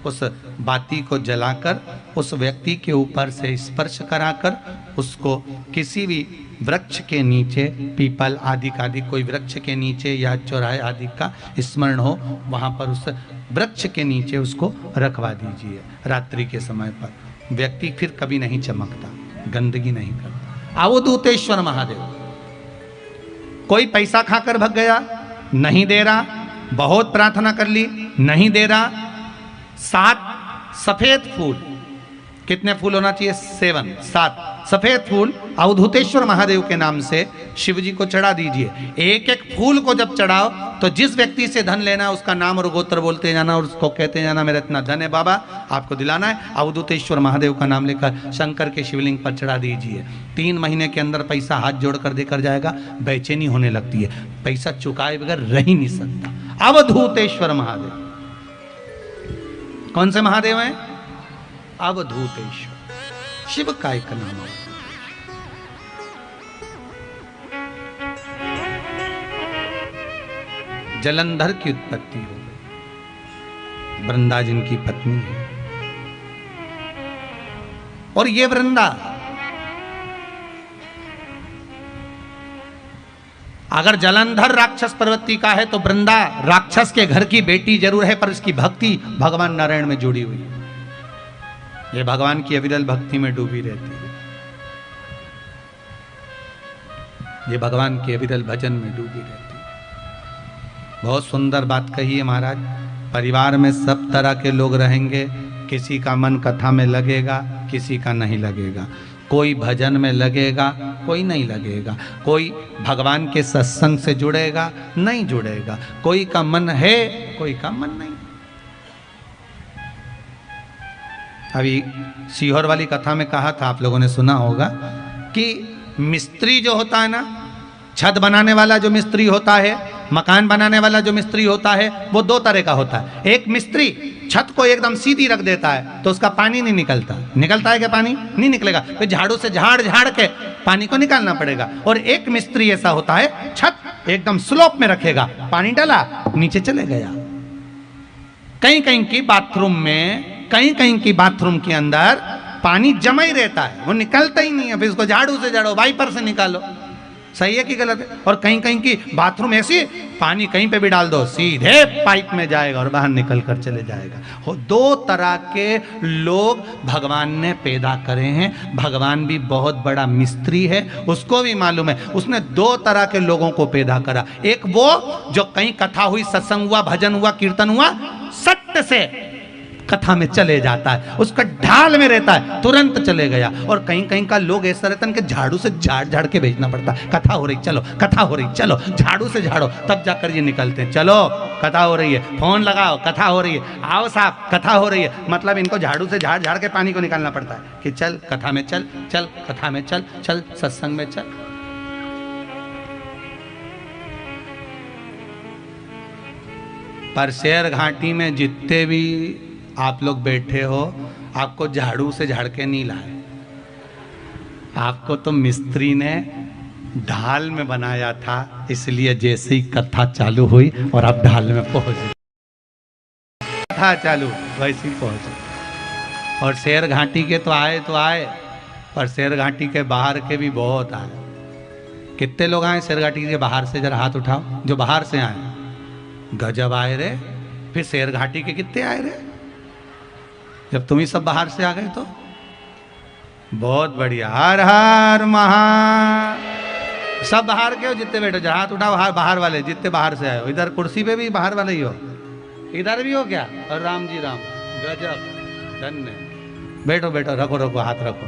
उस बाती को जलाकर उस व्यक्ति के ऊपर से स्पर्श कराकर उसको किसी भी वृक्ष के नीचे, पीपल आदि का कोई वृक्ष के नीचे या चौराहे आदि का स्मरण हो, वहां पर उस वृक्ष के नीचे उसको रखवा दीजिए। रात्रि के समय पर व्यक्ति फिर कभी नहीं चमकता, गंदगी नहीं करता। अवधूतेश्वर महादेव। कोई पैसा खाकर भग गया, नहीं दे रहा, बहुत प्रार्थना कर ली, नहीं दे रहा, 7 सफेद फूल, कितने फूल होना चाहिए? 7 सफेद फूल अवधूतेश्वर महादेव के नाम से शिव जी को चढ़ा दीजिए। एक एक फूल को जब चढ़ाओ तो जिस व्यक्ति से धन लेना है उसका नाम और गोत्र बोलते जाना और उसको कहते जाना, मेरा इतना धन है बाबा, आपको दिलाना है। अवधूतेश्वर महादेव का नाम लेकर शंकर के शिवलिंग पर चढ़ा दीजिए। 3 महीने के अंदर पैसा हाथ जोड़कर देकर जाएगा। बेचैनी होने लगती है, पैसा चुकाए बगैर रह ही नहीं सकता। अवधूतेश्वर महादेव। कौन से महादेव हैं? अवधूतेश्वर, शिव का एक नाम। जलंधर की उत्पत्ति हो गई। वृंदा जिनकी पत्नी है, और ये वृंदा अगर जलंधर राक्षस प्रवृत्ति का है तो वृंदा राक्षस के घर की बेटी जरूर है, पर इसकी भक्ति भगवान नारायण में जुड़ी हुई है। ये भगवान की अविरल भक्ति में डूबी रहती है, ये भगवान के अविरल भजन में डूबी रहती है। बहुत सुंदर बात कही है महाराज। परिवार में सब तरह के लोग रहेंगे, किसी का मन कथा में लगेगा, किसी का नहीं लगेगा। कोई भजन में लगेगा, कोई नहीं लगेगा। कोई भगवान के सत्संग से जुड़ेगा, नहीं जुड़ेगा। कोई का मन है, कोई का मन नहीं। अभी सीहोर वाली कथा में कहा था, आप लोगों ने सुना होगा कि मिस्त्री जो होता है ना, छत बनाने वाला जो मिस्त्री होता है, मकान बनाने वाला जो मिस्त्री होता है, वो दो तरह का होता है। एक मिस्त्री छत को एकदम सीधी रख देता है तो उसका पानी नहीं निकलता। निकलता है क्या पानी? नहीं निकलेगा, फिर झाड़ू से झाड़ झाड़ के पानी को निकालना पड़ेगा। और एक मिस्त्री ऐसा होता है, छत एकदम स्लोप में रखेगा, पानी डाला नीचे चले गया। कहीं कहीं की बाथरूम में, कहीं कहीं की बाथरूम के अंदर पानी जमा ही रहता है, वो निकलता ही नहीं है। फिर उसको झाड़ू से झाड़ो, वाइपर से निकालो। सही है कि गलत है? और कहीं कहीं की बाथरूम ऐसी, पानी कहीं पे भी डाल दो, सीधे पाइप में जाएगा और बाहर निकल कर चले जाएगा। दो तरह के लोग भगवान ने पैदा करे हैं। भगवान भी बहुत बड़ा मिस्त्री है, उसको भी मालूम है। उसने दो तरह के लोगों को पैदा करा। एक वो जो कहीं कथा हुई, सत्संग हुआ, भजन हुआ, कीर्तन हुआ, सत्य से कथा में चले जाता है, उसका ढाल में रहता है, तुरंत चले गया। और कहीं कहीं का लोग ऐसा रहता है कि झाड़ू से झाड़ झाड़ के भेजना पड़ता है। कथा हो रही, चलो, कथा हो रही, चलो, झाड़ू से झाड़ो, तब जाकर ये निकलते हैं। चलो कथा हो रही है, फोन लगाओ, कथा हो रही है, आओ साहब कथा हो रही है। मतलब इनको झाड़ू से झाड़ झाड़ के पानी को निकालना पड़ता है कि चल कथा में चल, चल कथा में चल, चल सत्संग में चल। पर शेर घाटी में जितने भी आप लोग बैठे हो, आपको झाड़ू से झाड़ के नहीं लाए, आपको तो मिस्त्री ने ढाल में बनाया था। इसलिए जैसे ही कथा चालू हुई और आप ढाल में पहुंचे, कथा चालू वैसे ही पहुंचे। और शेर घाटी के तो आए, पर शेर घाटी के बाहर के भी बहुत आए। कितने लोग आए शेर घाटी के बाहर से? जरा हाथ उठाओ जो बाहर से आए। गजब आए रे। फिर शेर घाटी के कितने आए रे? जब तुम ही सब बाहर से आ गए तो बहुत बढ़िया। हर हर महा। सब बाहर के हो जितने बैठो, हाथ उठाओ, बाहर वाले जितने बाहर से आए हो। इधर कुर्सी पे भी बाहर वाले ही हो, इधर भी हो क्या? और राम जी राम, गजब, धन्य। बैठो बैठो, रखो रखो, हाथ रखो।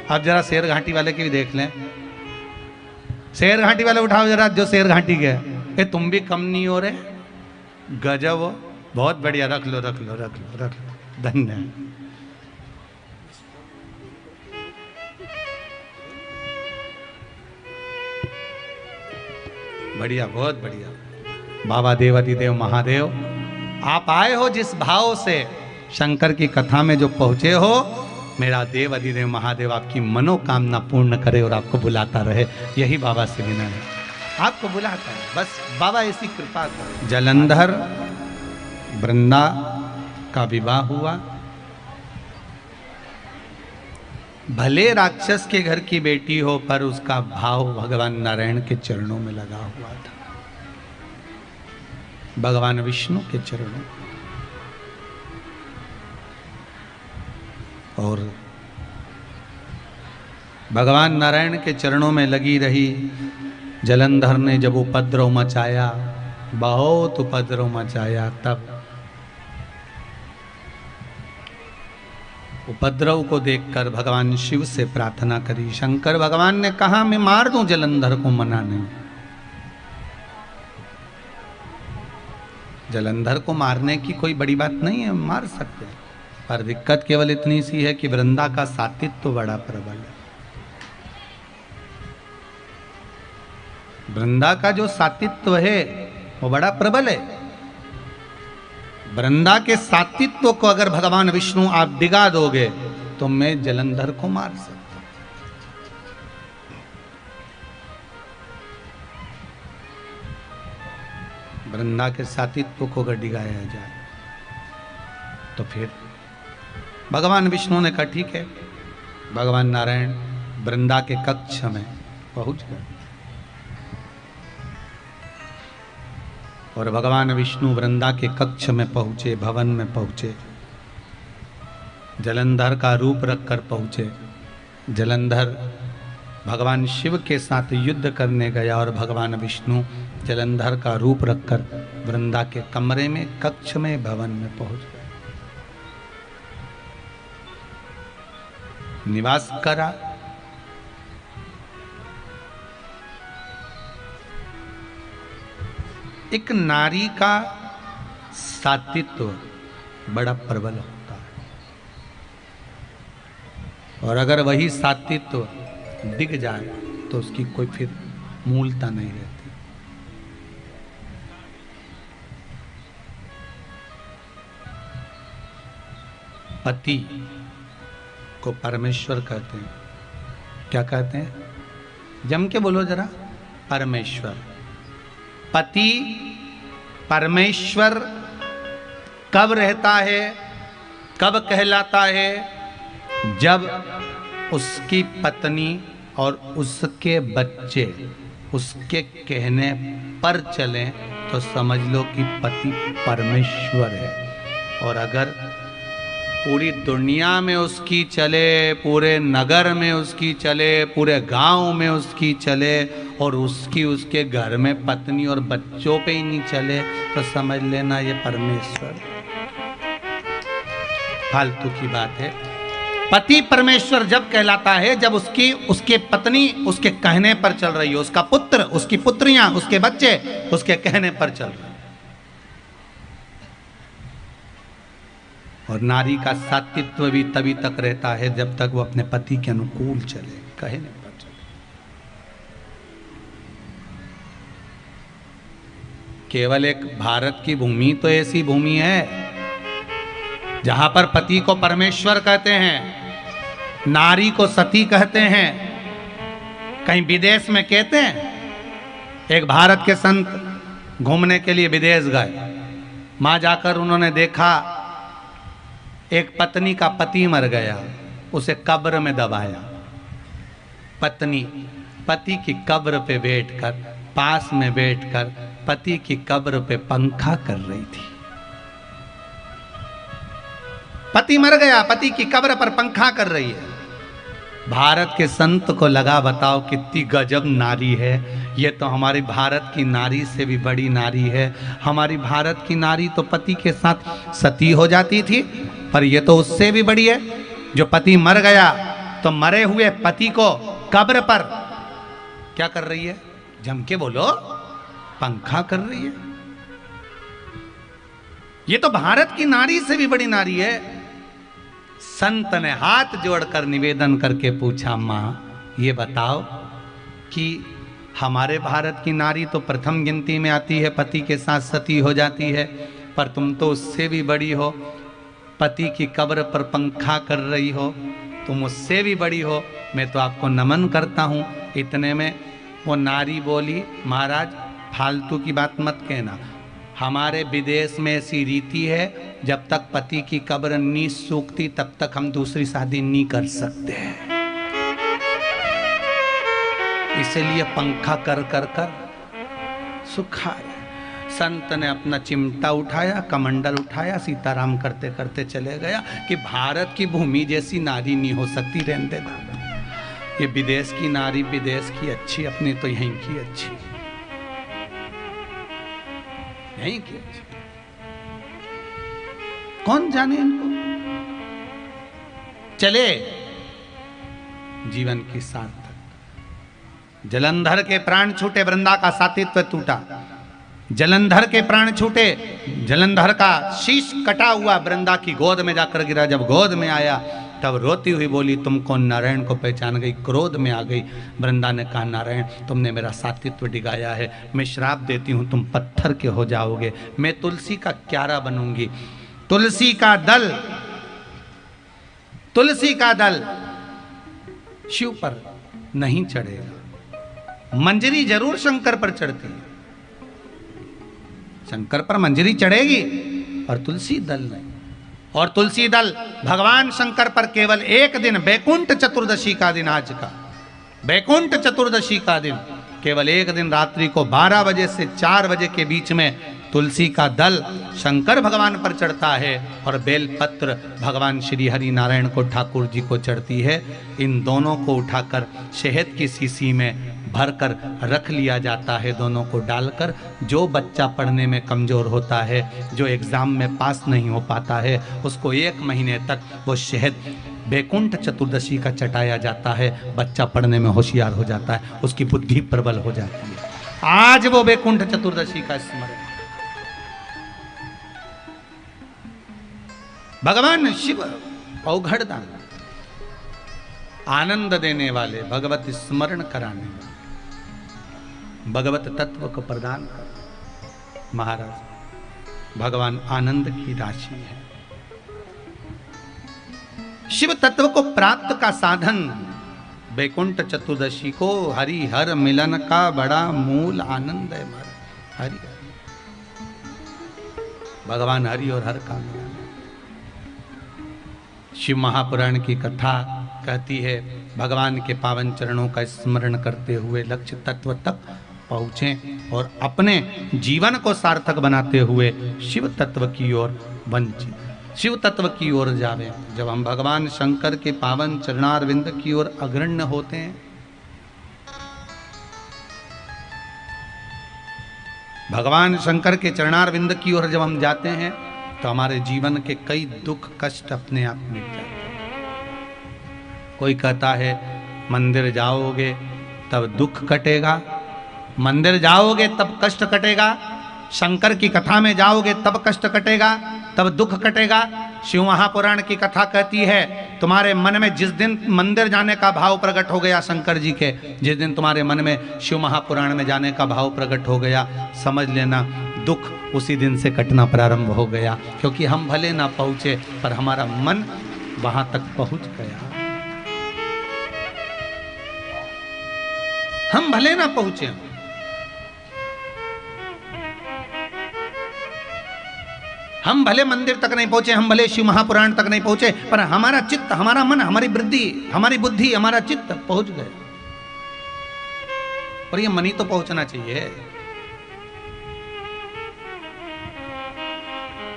अब जरा शेर घाटी वाले की भी देख लें। शेर घाटी वाले उठाओ जरा, जो शेर घाटी के। ये तुम भी कम नहीं हो रहे, गजब हो, बहुत बढ़िया। रख लो रख लो रख लो रख लो, धन्य। बढ़िया, बहुत बढ़िया। बाबा देवादिदेव महादेव, आप आए हो जिस भाव से शंकर की कथा में जो पहुंचे हो, मेरा देव अधिदेव महादेव आपकी मनोकामना पूर्ण करे और आपको बुलाता रहे। यही बाबा से विनय है, आपको बुलाता है, बस बाबा ऐसी कृपा करे। जलंधर वृंदा का विवाह हुआ। भले राक्षस के घर की बेटी हो, पर उसका भाव भगवान नारायण के चरणों में लगा हुआ था, भगवान विष्णु के चरणों। और भगवान नारायण के चरणों में लगी रही। जलंधर ने जब उपद्रव मचाया, बहुत उपद्रव मचाया, तब उपद्रव को देखकर भगवान शिव से प्रार्थना करी। शंकर भगवान ने कहा मैं मार दूं जलंधर को, मना नहीं। जलंधर को मारने की कोई बड़ी बात नहीं है, मार सकते हैं, पर दिक्कत केवल इतनी सी है कि वृंदा का सातित्व तो बड़ा प्रबल है। वृंदा का जो सातित्व है वो बड़ा प्रबल है। वृंदा के सातित्व को अगर भगवान विष्णु आप डिगा दोगे तो मैं जलंधर को मार सकता हूं। वृंदा के सातित्व को अगर डिगाया जाए तो फिर भगवान विष्णु ने कहा ठीक है। भगवान नारायण वृंदा के कक्ष में पहुंच गए और भगवान विष्णु वृंदा के कक्ष में पहुंचे, भवन में पहुंचे, जलंधर का रूप रखकर पहुंचे। जलंधर भगवान शिव के साथ युद्ध करने गया और भगवान विष्णु जलंधर का रूप रखकर वृंदा के कमरे में, कक्ष में, भवन में पहुंच गए, निवास करा। एक नारी का सातित्व बड़ा प्रबल होता है और अगर वही सातित्व दिख जाए तो उसकी कोई फिर मूलता नहीं रहती। पति को परमेश्वर कहते हैं। क्या कहते हैं? जम के बोलो जरा। परमेश्वर। पति परमेश्वर कब रहता है, कब कहलाता है? जब उसकी पत्नी और उसके बच्चे उसके कहने पर चलें तो समझ लो कि पति परमेश्वर है। और अगर पूरी दुनिया में उसकी चले, पूरे नगर में उसकी चले, पूरे गांव में उसकी चले और उसकी उसके घर में पत्नी और बच्चों पे ही नहीं चले तो समझ लेना ये परमेश्वर। फालतू की बात है। पति परमेश्वर जब कहलाता है जब उसके पत्नी उसके कहने पर चल रही हो, उसका पुत्र, उसकी पुत्रियां, उसके बच्चे उसके कहने पर चल रहे। और नारी का सातित्व भी तभी तक रहता है जब तक वो अपने पति के अनुकूल चले, कहने पर चले। केवल एक भारत की भूमि तो ऐसी भूमि है जहां पर पति को परमेश्वर कहते हैं, नारी को सती कहते हैं। कहीं विदेश में कहते हैं? एक भारत के संत घूमने के लिए विदेश गए। वहां जाकर उन्होंने देखा एक पत्नी का पति मर गया, उसे कब्र में दबाया। पत्नी पति की कब्र पे बैठकर, पास में बैठकर पति की कब्र पे पंखा कर रही थी। पति मर गया, पति की कब्र पर पंखा कर रही है। भारत के संत को लगा बताओ कितनी गजब नारी है ये, तो हमारी भारत की नारी से भी बड़ी नारी है। हमारी भारत की नारी तो पति के साथ सती हो जाती थी, पर ये तो उससे भी बड़ी है जो पति मर गया तो मरे हुए पति को कब्र पर क्या कर रही है? जम के बोलो, पंखा कर रही है। ये तो भारत की नारी से भी बड़ी नारी है। संत ने हाथ जोड़कर निवेदन करके पूछा, माँ ये बताओ कि हमारे भारत की नारी तो प्रथम गिनती में आती है, पति के साथ सती हो जाती है, पर तुम तो उससे भी बड़ी हो, पति की कब्र पर पंखा कर रही हो, तुम उससे भी बड़ी हो, मैं तो आपको नमन करता हूँ। इतने में वो नारी बोली, महाराज फालतू की बात मत कहना, हमारे विदेश में ऐसी रीति है जब तक पति की कब्र नहीं सूखती तब तक हम दूसरी शादी नहीं कर सकते हैं, इसलिए पंखा कर कर कर सुखा है। संत ने अपना चिमटा उठाया, कमंडल उठाया, सीताराम करते करते चले गया कि भारत की भूमि जैसी नारी नहीं हो सकती, रहने दे दादा। ये विदेश की नारी विदेश की अच्छी, अपनी तो यहीं की अच्छी, यहीं की अच्छी। कौन जाने इनको। चले जीवन की सार्थक। जलंधर के प्राण छूटे, वृंदा का सातित्व टूटा। जलंधर के प्राण छूटे, जलंधर का शीश कटा हुआ वृंदा की गोद में जाकर गिरा। जब गोद में आया तब रोती हुई बोली, तुम कौन? नारायण को पहचान गई, क्रोध में आ गई। वृंदा ने कहा, नारायण तुमने मेरा सातित्व डिगाया है, मैं श्राप देती हूं तुम पत्थर के हो जाओगे, मैं तुलसी का क्यारा बनूंगी। तुलसी का दल, तुलसी का दल शिव पर नहीं चढ़ेगा, मंजरी जरूर शंकर पर चढ़ती है। शंकर पर मंजरी चढ़ेगी और तुलसी दल नहीं। और तुलसी दल भगवान शंकर पर केवल एक दिन, बैकुंठ चतुर्दशी का दिन, आज का बैकुंठ चतुर्दशी का दिन, केवल एक दिन रात्रि को 12 बजे से 4 बजे के बीच में तुलसी का दल शंकर भगवान पर चढ़ता है और बेलपत्र भगवान श्री हरि नारायण को, ठाकुर जी को चढ़ती है। इन दोनों को उठाकर शहद की शीशी में भरकर रख लिया जाता है, दोनों को डालकर। जो बच्चा पढ़ने में कमज़ोर होता है, जो एग्ज़ाम में पास नहीं हो पाता है, उसको 1 महीने तक वो शहद बैकुंठ चतुर्दशी का चटाया जाता है। बच्चा पढ़ने में होशियार हो जाता है, उसकी बुद्धि प्रबल हो जाती है। आज वो बैकुंठ चतुर्दशी का स्मरण। भगवान शिव औघड़दान, आनंद देने वाले, भगवत स्मरण कराने वाले, भगवत तत्व को प्रदान कर। महाराज भगवान आनंद की राशि है। शिव तत्व को प्राप्त का साधन बैकुंठ चतुर्दशी को हरि हर मिलन का बड़ा मूल आनंद है। हरि भगवान हरि और हर का मिलन। शिव महापुराण की कथा कहती है, भगवान के पावन चरणों का स्मरण करते हुए लक्ष्य तत्व तक पहुँचें और अपने जीवन को सार्थक बनाते हुए शिव तत्व की ओर वंचित, शिव तत्व की ओर जावे। जब हम भगवान शंकर के पावन चरणारविंद की ओर अग्रण्य होते हैं, भगवान शंकर के चरणारविंद की ओर जब हम जाते हैं, तो हमारे जीवन के कई दुख कष्ट अपने आप मिट जाते हैं। कोई कहता है मंदिर जाओगे तब दुख कटेगा, मंदिर जाओगे तब कष्ट कटेगा, शंकर की कथा में जाओगे तब कष्ट कटेगा, तब दुख कटेगा। शिव महापुराण की कथा कहती है, तुम्हारे मन में जिस दिन मंदिर जाने का भाव प्रकट हो गया शंकर जी के, जिस दिन तुम्हारे मन में शिव महापुराण में जाने का भाव प्रकट हो गया, समझ लेना दुख उसी दिन से कटना प्रारंभ हो गया। क्योंकि हम भले ना पहुंचे पर हमारा मन वहां तक पहुंच गया। हम भले ना पहुंचे, हम भले मंदिर तक नहीं पहुंचे, हम भले शिव महापुराण तक नहीं पहुंचे, पर हमारा चित्त, हमारा मन, हमारी वृद्धि, हमारी बुद्धि, हमारा चित्त पहुंच गए। और ये मन ही तो पहुंचना चाहिए।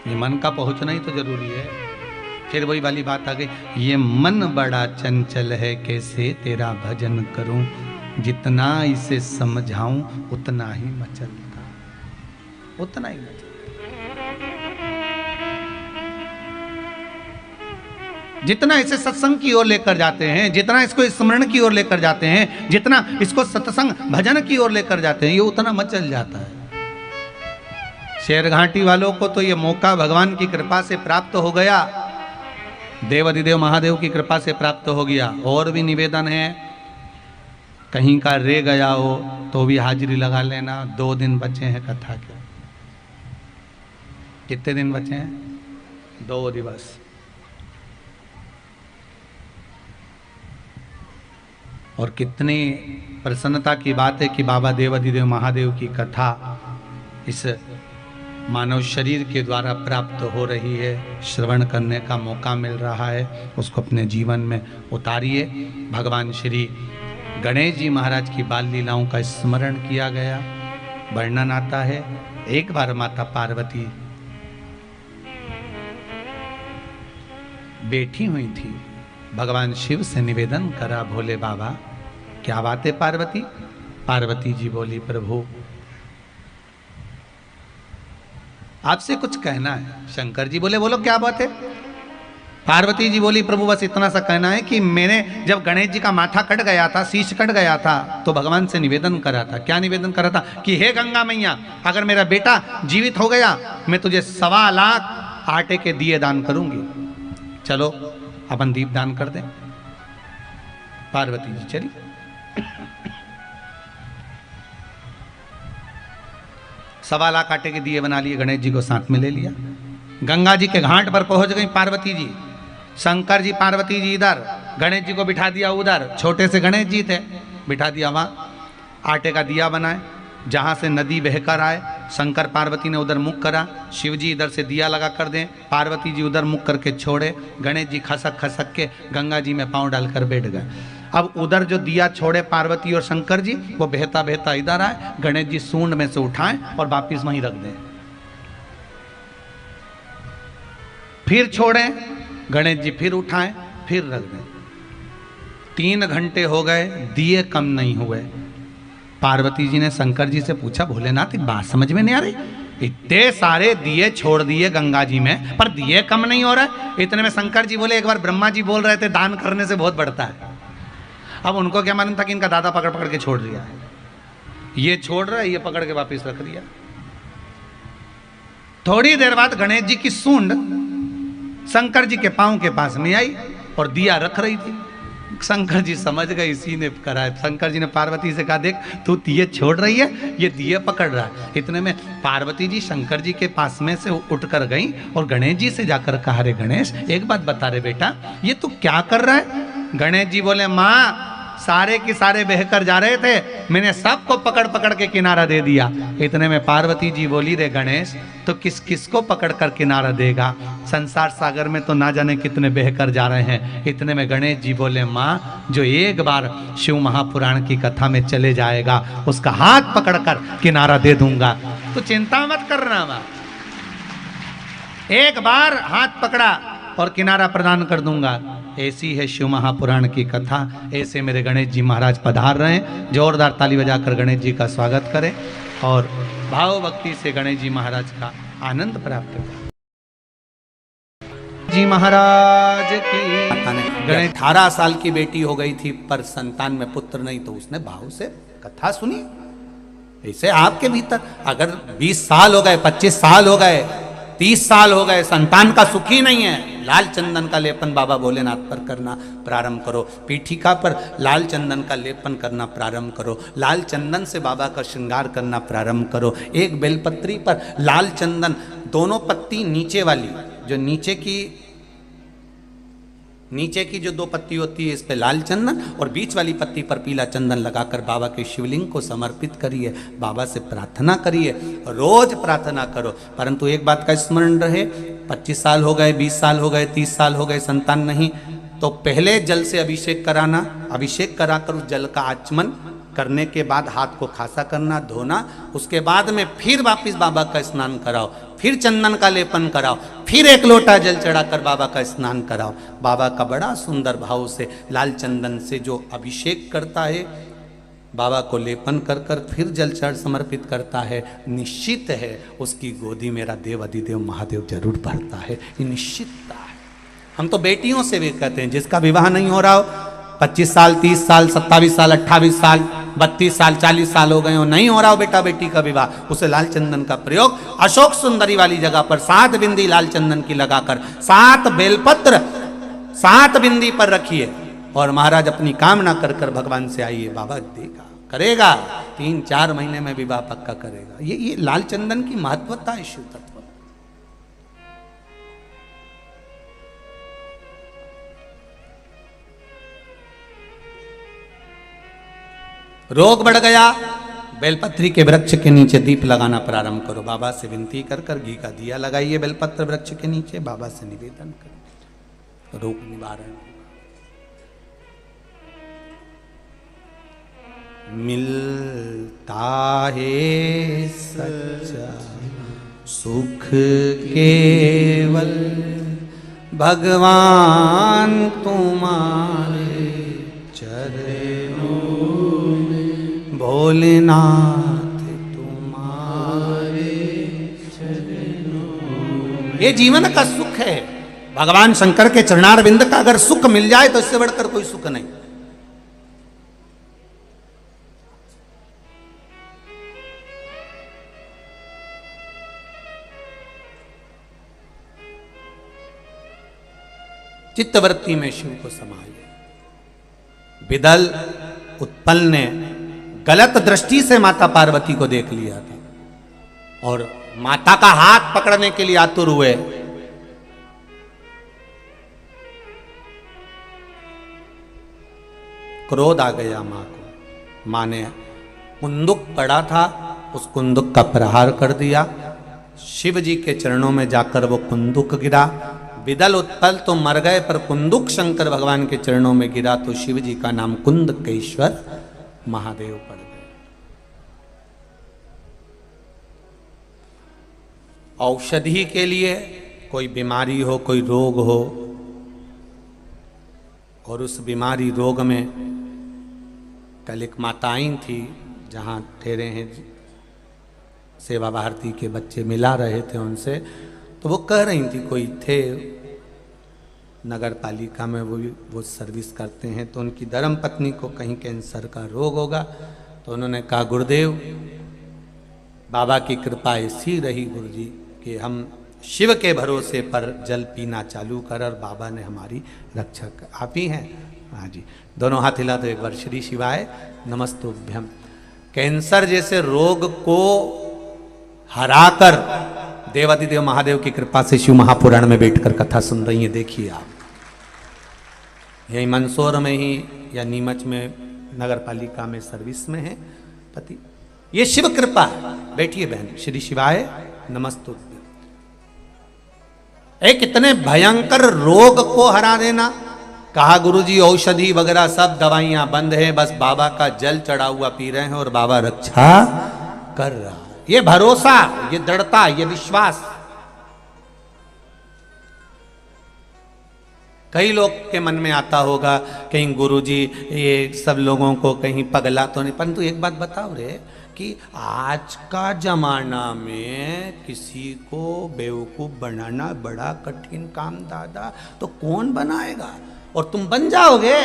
ये मन का पहुंचना ही तो जरूरी है। फिर वही वाली बात आ गई, ये मन बड़ा चंचल है, कैसे तेरा भजन करूं, जितना इसे समझाऊं उतना ही मचलता, उतना ही मचलता। जितना इसे सत्संग की ओर लेकर जाते हैं, जितना इसको स्मरण की ओर लेकर जाते हैं, जितना इसको सत्संग भजन की ओर लेकर जाते हैं, ये उतना मचल जाता है। शेरघाटी वालों को तो ये मौका भगवान की कृपा से प्राप्त हो गया, देवाधिदेव महादेव की कृपा से प्राप्त हो गया। और भी निवेदन है, कहीं का रह गया हो तो भी हाजिरी लगा लेना। 2 दिन बचे हैं कथा के। कितने दिन बचे हैं? 2 दिवस। और कितनी प्रसन्नता की बात है कि बाबा देवाधिदेव महादेव की कथा इस मानव शरीर के द्वारा प्राप्त हो रही है, श्रवण करने का मौका मिल रहा है, उसको अपने जीवन में उतारिए। भगवान श्री गणेश जी महाराज की बाल लीलाओं का स्मरण किया गया। वर्णन आता है, एक बार माता पार्वती बैठी हुई थी, भगवान शिव से निवेदन करा, भोले बाबा क्या बात है पार्वती? पार्वती जी बोली, प्रभु आपसे कुछ कहना है। शंकर जी बोले, बोलो क्या बात है? पार्वती जी बोली, प्रभु बस इतना सा कहना है कि मैंने जब गणेश जी का माथा कट गया था, शीश कट गया था, तो भगवान से निवेदन करा था। क्या निवेदन करा था? कि हे गंगा मैया, अगर मेरा बेटा जीवित हो गया, मैं तुझे 1.25 लाख आटे के दिए दान करूंगी। चलो अपन दीप दान कर दें। पार्वती जी चली। सवा लाख आटे के दिए बना लिए, गणेश जी को साथ में ले लिया। गंगा जी के घाट पर पहुंच गई पार्वती जी। शंकर जी पार्वती जी इधर, गणेश जी को बिठा दिया उधर। छोटे से गणेश जी थे, बिठा दिया वहां। आटे का दिया बनाए, जहाँ से नदी बहकर आए, शंकर पार्वती ने उधर मुख करा, शिव जी इधर से दिया लगा कर दें, पार्वती जी उधर मुख करके छोड़े, गणेश जी खसक खसक के गंगा जी में पांव डालकर बैठ गए। अब उधर जो दिया छोड़े पार्वती और शंकर जी, वो बहता बहता इधर आए, गणेश जी सूंड में से उठाएं और वापिस वहीं रख दें। फिर छोड़ें, गणेश जी फिर उठाएं, फिर रख दें। 3 घंटे हो गए, दिए कम नहीं हुए। पार्वती जी ने शंकर जी से पूछा, भोलेनाथ एक बात समझ में नहीं आ रही, इतने सारे दिए छोड़ दिए गंगा जी में पर दिए कम नहीं हो रहा। इतने में शंकर जी बोले, एक बार ब्रह्मा जी बोल रहे थे दान करने से बहुत बढ़ता है। अब उनको क्या मालूम था कि इनका दादा पकड़ पकड़ के छोड़ दिया है, ये छोड़ रहा है, ये पकड़ के वापस रख दिया। थोड़ी देर बाद गणेश जी की सूंड शंकर जी के पांव के पास में आई और दिया रख रही थी। शंकर जी समझ गए इसी ने करा है। शंकर जी ने पार्वती से कहा, देख तू दिए छोड़ रही है, ये दिए पकड़ रहा है। इतने में पार्वती जी शंकर जी के पास में से उठकर गई और गणेश जी से जाकर कहा, रे गणेश एक बात बता रे बेटा, ये तू क्या कर रहा है? गणेश जी बोले, माँ सारे के सारे बहकर जा रहे थे, मैंने सबको पकड़ पकड़ के किनारा दे दिया। इतने में पार्वती जी बोली, रे गणेश तो किस किस को पकड़ कर किनारा देगा? संसार सागर में तो ना जाने कितने बहकर जा रहे हैं। इतने में गणेश जी बोले, माँ जो एक बार शिव महापुराण की कथा में चले जाएगा उसका हाथ पकड़कर किनारा दे दूंगा, तो चिंता मत करना माँ। एक बार हाथ पकड़ा और किनारा प्रदान कर दूंगा। ऐसी है शिव महापुराण की कथा। ऐसे मेरे गणेश जी महाराज पधार रहे हैं। जोरदार ताली बजाकर गणेश जी का स्वागत करें और भाव भक्ति से गणेश जी महाराज का आनंद प्राप्त करें। जी महाराज की गणेश 18 साल की बेटी हो गई थी पर संतान में पुत्र नहीं, तो उसने भाव से कथा सुनी। ऐसे आपके भीतर अगर 20 साल हो गए, 25 साल हो गए, 30 साल हो गए, संतान का सुख ही नहीं है, लाल चंदन का लेपन बाबा भोलेनाथ पर करना प्रारंभ करो। पीठिका पर लाल चंदन का लेपन करना प्रारंभ करो। लाल चंदन से बाबा का श्रृंगार करना प्रारंभ करो। एक बेलपत्री पर लाल चंदन, दोनों पत्ती नीचे वाली, जो नीचे की जो 2 पत्ती होती है इस पे लाल चंदन और बीच वाली पत्ती पर पीला चंदन लगाकर बाबा के शिवलिंग को समर्पित करिए। बाबा से प्रार्थना करिए, रोज प्रार्थना करो। परंतु एक बात का स्मरण रहे, 25 साल हो गए, 20 साल हो गए, 30 साल हो गए, संतान नहीं, तो पहले जल से अभिषेक कराना, अभिषेक कराकर उस जल का आचमन करने के बाद हाथ को खासा करना, धोना, उसके बाद में फिर वापिस बाबा का स्नान कराओ, फिर चंदन का लेपन कराओ, फिर 1 लोटा जल चढ़ाकर बाबा का स्नान कराओ। बाबा का बड़ा सुंदर भाव से लाल चंदन से जो अभिषेक करता है, बाबा को लेपन कर कर फिर जल चढ़ समर्पित करता है, निश्चित है उसकी गोदी मेरा देव अधिदेव महादेव जरूर भरता है। ये निश्चितता है। हम तो बेटियों से भी कहते हैं, जिसका विवाह नहीं हो रहा हो, 25 साल, 30 साल, 27 साल, 28 साल, 32 साल, 40 साल हो गए हो, नहीं हो रहा हो बेटा बेटी का विवाह, उसे लाल चंदन का प्रयोग अशोक सुंदरी वाली जगह पर 7 बिंदी लाल चंदन की लगाकर 7 बेलपत्र 7 बिंदी पर रखिए और महाराज अपनी कामना कर कर भगवान से आइए, बाबा देगा, करेगा। 3-4 महीने में विवाह पक्का करेगा। ये लाल चंदन की महत्वता है शिव तत्व। रोग बढ़ गया, बेलपत्री के वृक्ष के नीचे दीप लगाना प्रारंभ करो। बाबा से विनती कर कर घी का दिया लगाइए बेलपत्र वृक्ष के नीचे, बाबा से निवेदन करें, रोग निवारण। मिलता है सच्चा सुख केवल भगवान तुम्हारे चरणों में, भोलेनाथ तुम्हारे चरणों। ये जीवन का सुख है। भगवान शंकर के चरणारविंद का अगर सुख मिल जाए तो इससे बढ़कर कोई सुख नहीं। चित्तवृत्ति में शिव को समाइए। विदल उत्पल ने गलत दृष्टि से माता पार्वती को देख लिया था और माता का हाथ पकड़ने के लिए आतुर हुए। क्रोध आ गया मां को। मां ने मुंदुक पड़ा था, उस कुंदुक का प्रहार कर दिया। शिव जी के चरणों में जाकर वो कुंदुक गिरा। विदल उत्पल तो मर गए, पर कुंदुक शंकर भगवान के चरणों में गिरा तो शिव जी का नाम कुंदकेश्वर महादेव पड़ गए। औषधि के लिए कोई बीमारी हो, कोई रोग हो, और उस बीमारी रोग में कल एक माताएं थी जहाँ ठहरे हैं सेवा भारती के बच्चे, मिला रहे थे उनसे, तो वो कह रही थी, कोई थे नगर पालिका में, वो सर्विस करते हैं, तो उनकी धर्म पत्नी को कहीं कैंसर का रोग होगा। तो उन्होंने कहा, गुरुदेव बाबा की कृपा ऐसी रही गुरु जी कि हम शिव के भरोसे पर जल पीना चालू कर, और बाबा ने हमारी रक्षा कर। आप ही हैं? हाँ जी। दोनों हाथ हिला दो एक बार। श्री शिवाय नमस्तुभ्यम। कैंसर जैसे रोग को हराकर देवादिदेव महादेव की कृपा से शिव महापुराण में बैठकर कथा सुन रही हैं। देखिए आप, यही मंदसौर में ही या नीमच में नगर पालिका में सर्विस में है पति। ये शिव कृपा है। बैठिए बहन। श्री शिवाय नमस्तुभ्यम। एक इतने भयंकर रोग को हरा देना। कहा गुरुजी औषधि वगैरह सब दवाइयां बंद है, बस बाबा का जल चढ़ा हुआ पी रहे हैं और बाबा रक्षा कर रहा। ये भरोसा, ये दृढ़ता, ये विश्वास। कई लोग के मन में आता होगा कहीं गुरुजी ये सब लोगों को कहीं पगला तो नहीं, परंतु एक बात बताओ रे कि आज का जमाना में किसी को बेवकूफ बनाना बड़ा कठिन काम दादा, तो कौन बनाएगा? और तुम बन जाओगे।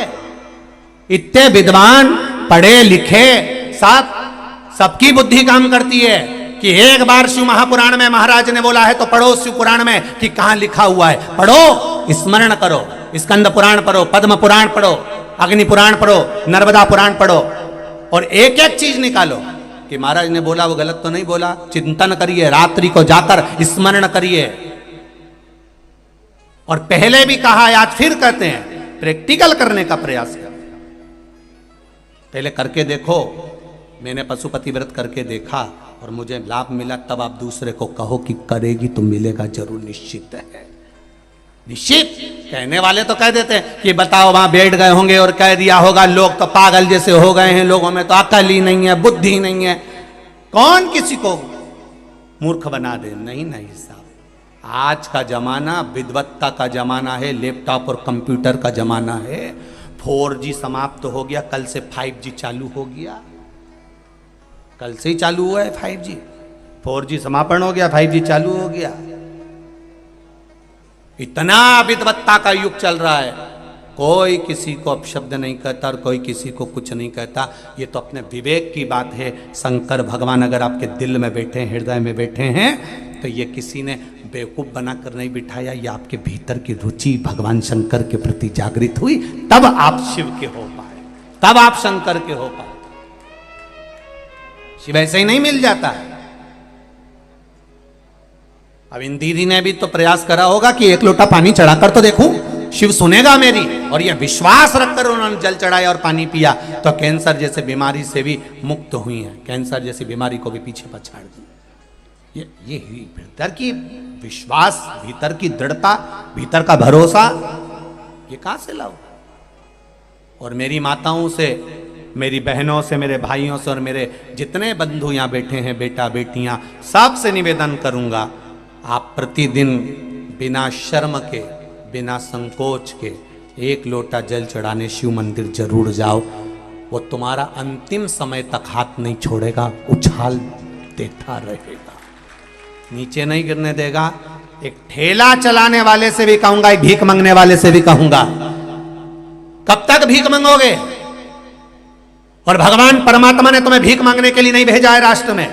इतने विद्वान पढ़े लिखे सबकी बुद्धि काम करती है कि एक बार शिव महापुराण में महाराज ने बोला है तो पढ़ो शिव पुराण में कि कहां लिखा हुआ है, पढ़ो, स्मरण करो, स्कंद पुराण पढ़ो, पद्म पुराण पढ़ो, अग्नि पुराण पढ़ो, नर्मदा पुराण पढ़ो, और एक एक चीज निकालो कि महाराज ने बोला वो गलत तो नहीं बोला। चिंतन करिए, रात्रि को जाकर स्मरण करिए। और पहले भी कहा, आज फिर कहते हैं, प्रैक्टिकल करने का प्रयास करें। पहले करके देखो। मैंने पशुपति व्रत करके देखा और मुझे लाभ मिला, तब आप दूसरे को कहो कि करेगी तो मिलेगा जरूर, निश्चित है। निश्चित। कहने वाले तो कह देते हैं कि बताओ वहां बैठ गए होंगे और कह दिया होगा, लोग तो पागल जैसे हो गए हैं, लोगों में तो अकल ही नहीं है, बुद्धि नहीं है। कौन किसी को मूर्ख बना दे? नहीं नहीं साहब, आज का जमाना विद्वत्ता का जमाना है, लैपटॉप और कंप्यूटर का जमाना है। 4G समाप्त हो गया, कल से 5G चालू हो गया। कल से ही चालू हुआ है 5G। 4G समापन हो गया, 5G चालू हो गया। इतना विद्वत्ता का युग चल रहा है, कोई किसी को अपशब्द नहीं कहता और कोई किसी को कुछ नहीं कहता। ये तो अपने विवेक की बात है। शंकर भगवान अगर आपके दिल में बैठे हैं, हृदय में बैठे हैं, तो ये किसी ने बेवकूफ बनाकर नहीं बिठाया। ये आपके भीतर की रुचि भगवान शंकर के प्रति जागृत हुई, तब आप शिव के हो पाए, तब आप शंकर के हो पाए। शिव ऐसे ही नहीं मिल जाता है। अब इन दीदी ने भी तो प्रयास करा होगा कि एक लोटा पानी चढ़ाकर तो देखूं, शिव सुनेगा मेरी, और यह विश्वास रखकर उन्होंने जल चढ़ाया और पानी पिया, तो कैंसर जैसे बीमारी से भी मुक्त हुई है। कैंसर जैसी बीमारी को भी पीछे पछाड़ दी। ये भीतर की विश्वास, भीतर की दृढ़ता, भीतर का भरोसा, ये कहां से लाओ? और मेरी माताओं से, मेरी बहनों से, मेरे भाइयों से और मेरे जितने बंधु यहां बैठे हैं, बेटा बेटियां, सबसे निवेदन करूंगा, आप प्रतिदिन बिना शर्म के, बिना संकोच के एक लोटा जल चढ़ाने शिव मंदिर जरूर जाओ। वो तुम्हारा अंतिम समय तक हाथ नहीं छोड़ेगा, उछाल देता रहेगा, नीचे नहीं गिरने देगा। एक ठेला चलाने वाले से भी कहूंगा, एक भीख मांगने वाले से भी कहूंगा, कब तक भीख मांगोगे? और भगवान परमात्मा ने तुम्हें भीख मांगने के लिए नहीं भेजा है राष्ट्र में।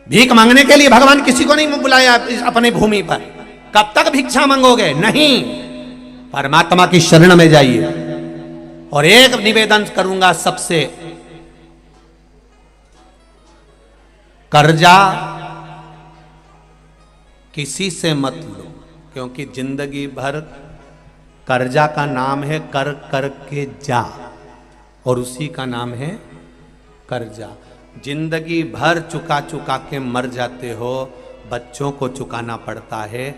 भीख मांगने के लिए भगवान किसी को नहीं बुलाया अपने भूमि पर। कब तक भिक्षा मांगोगे? नहीं, परमात्मा की शरण में जाइए। और एक निवेदन करूंगा सबसे, कर्जा किसी से मत लो, क्योंकि जिंदगी भर कर्जा का नाम है कर कर के जा, और उसी का नाम है कर्जा। जिंदगी भर चुका चुका के मर जाते हो, बच्चों को चुकाना पड़ता है।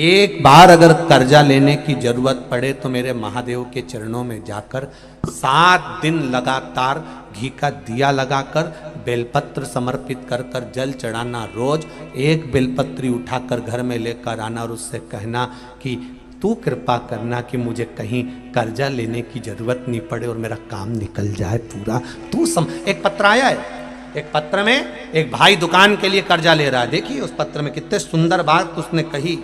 एक बार अगर कर्जा लेने की जरूरत पड़े तो मेरे महादेव के चरणों में जाकर 7 दिन लगातार घी का दिया लगाकर बेलपत्र समर्पित कर कर जल चढ़ाना। रोज एक बेलपत्री उठाकर घर में लेकर आना और उससे कहना कि तू कृपा करना कि मुझे कहीं कर्जा लेने की जरूरत नहीं पड़े और मेरा काम निकल जाए पूरा। एक पत्र आया है, एक पत्र में एक भाई दुकान के लिए कर्जा ले रहा है। देखिए उस पत्र में कितने सुंदर बात उसने कही।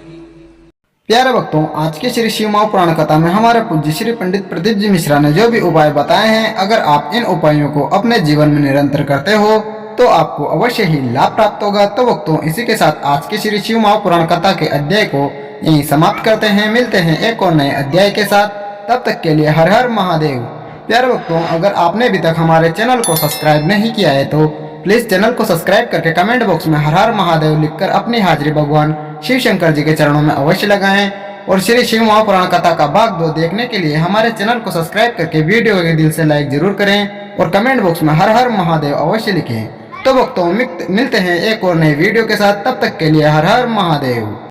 प्यारे भक्तों, आज के श्री शिव महापुराण कथा में हमारे पूज्य श्री पंडित प्रदीप जी मिश्रा ने जो भी उपाय बताए हैं, अगर आप इन उपायों को अपने जीवन में निरंतर करते हो तो आपको अवश्य ही लाभ प्राप्त होगा। तो भक्तों, इसी के साथ आज के श्री शिव महापुराण कथा के अध्याय को यहीं समाप्त करते हैं। मिलते हैं एक और नए अध्याय के साथ, तब तक के लिए हर हर महादेव। प्यारे भक्तों, अगर आपने अभी तक हमारे चैनल को सब्सक्राइब नहीं किया है तो प्लीज चैनल को सब्सक्राइब करके कमेंट बॉक्स में हर हर महादेव लिखकर अपनी हाजिरी भगवान शिव शंकर जी के चरणों में अवश्य लगाएं। और श्री शिव महापुराण कथा का भाग 2 देखने के लिए हमारे चैनल को सब्सक्राइब करके वीडियो के दिल से लाइक जरूर करें और कमेंट बॉक्स में हर हर महादेव अवश्य लिखें। तो भक्तों, मिलते हैं एक और नए वीडियो के साथ, तब तक के लिए हर हर महादेव।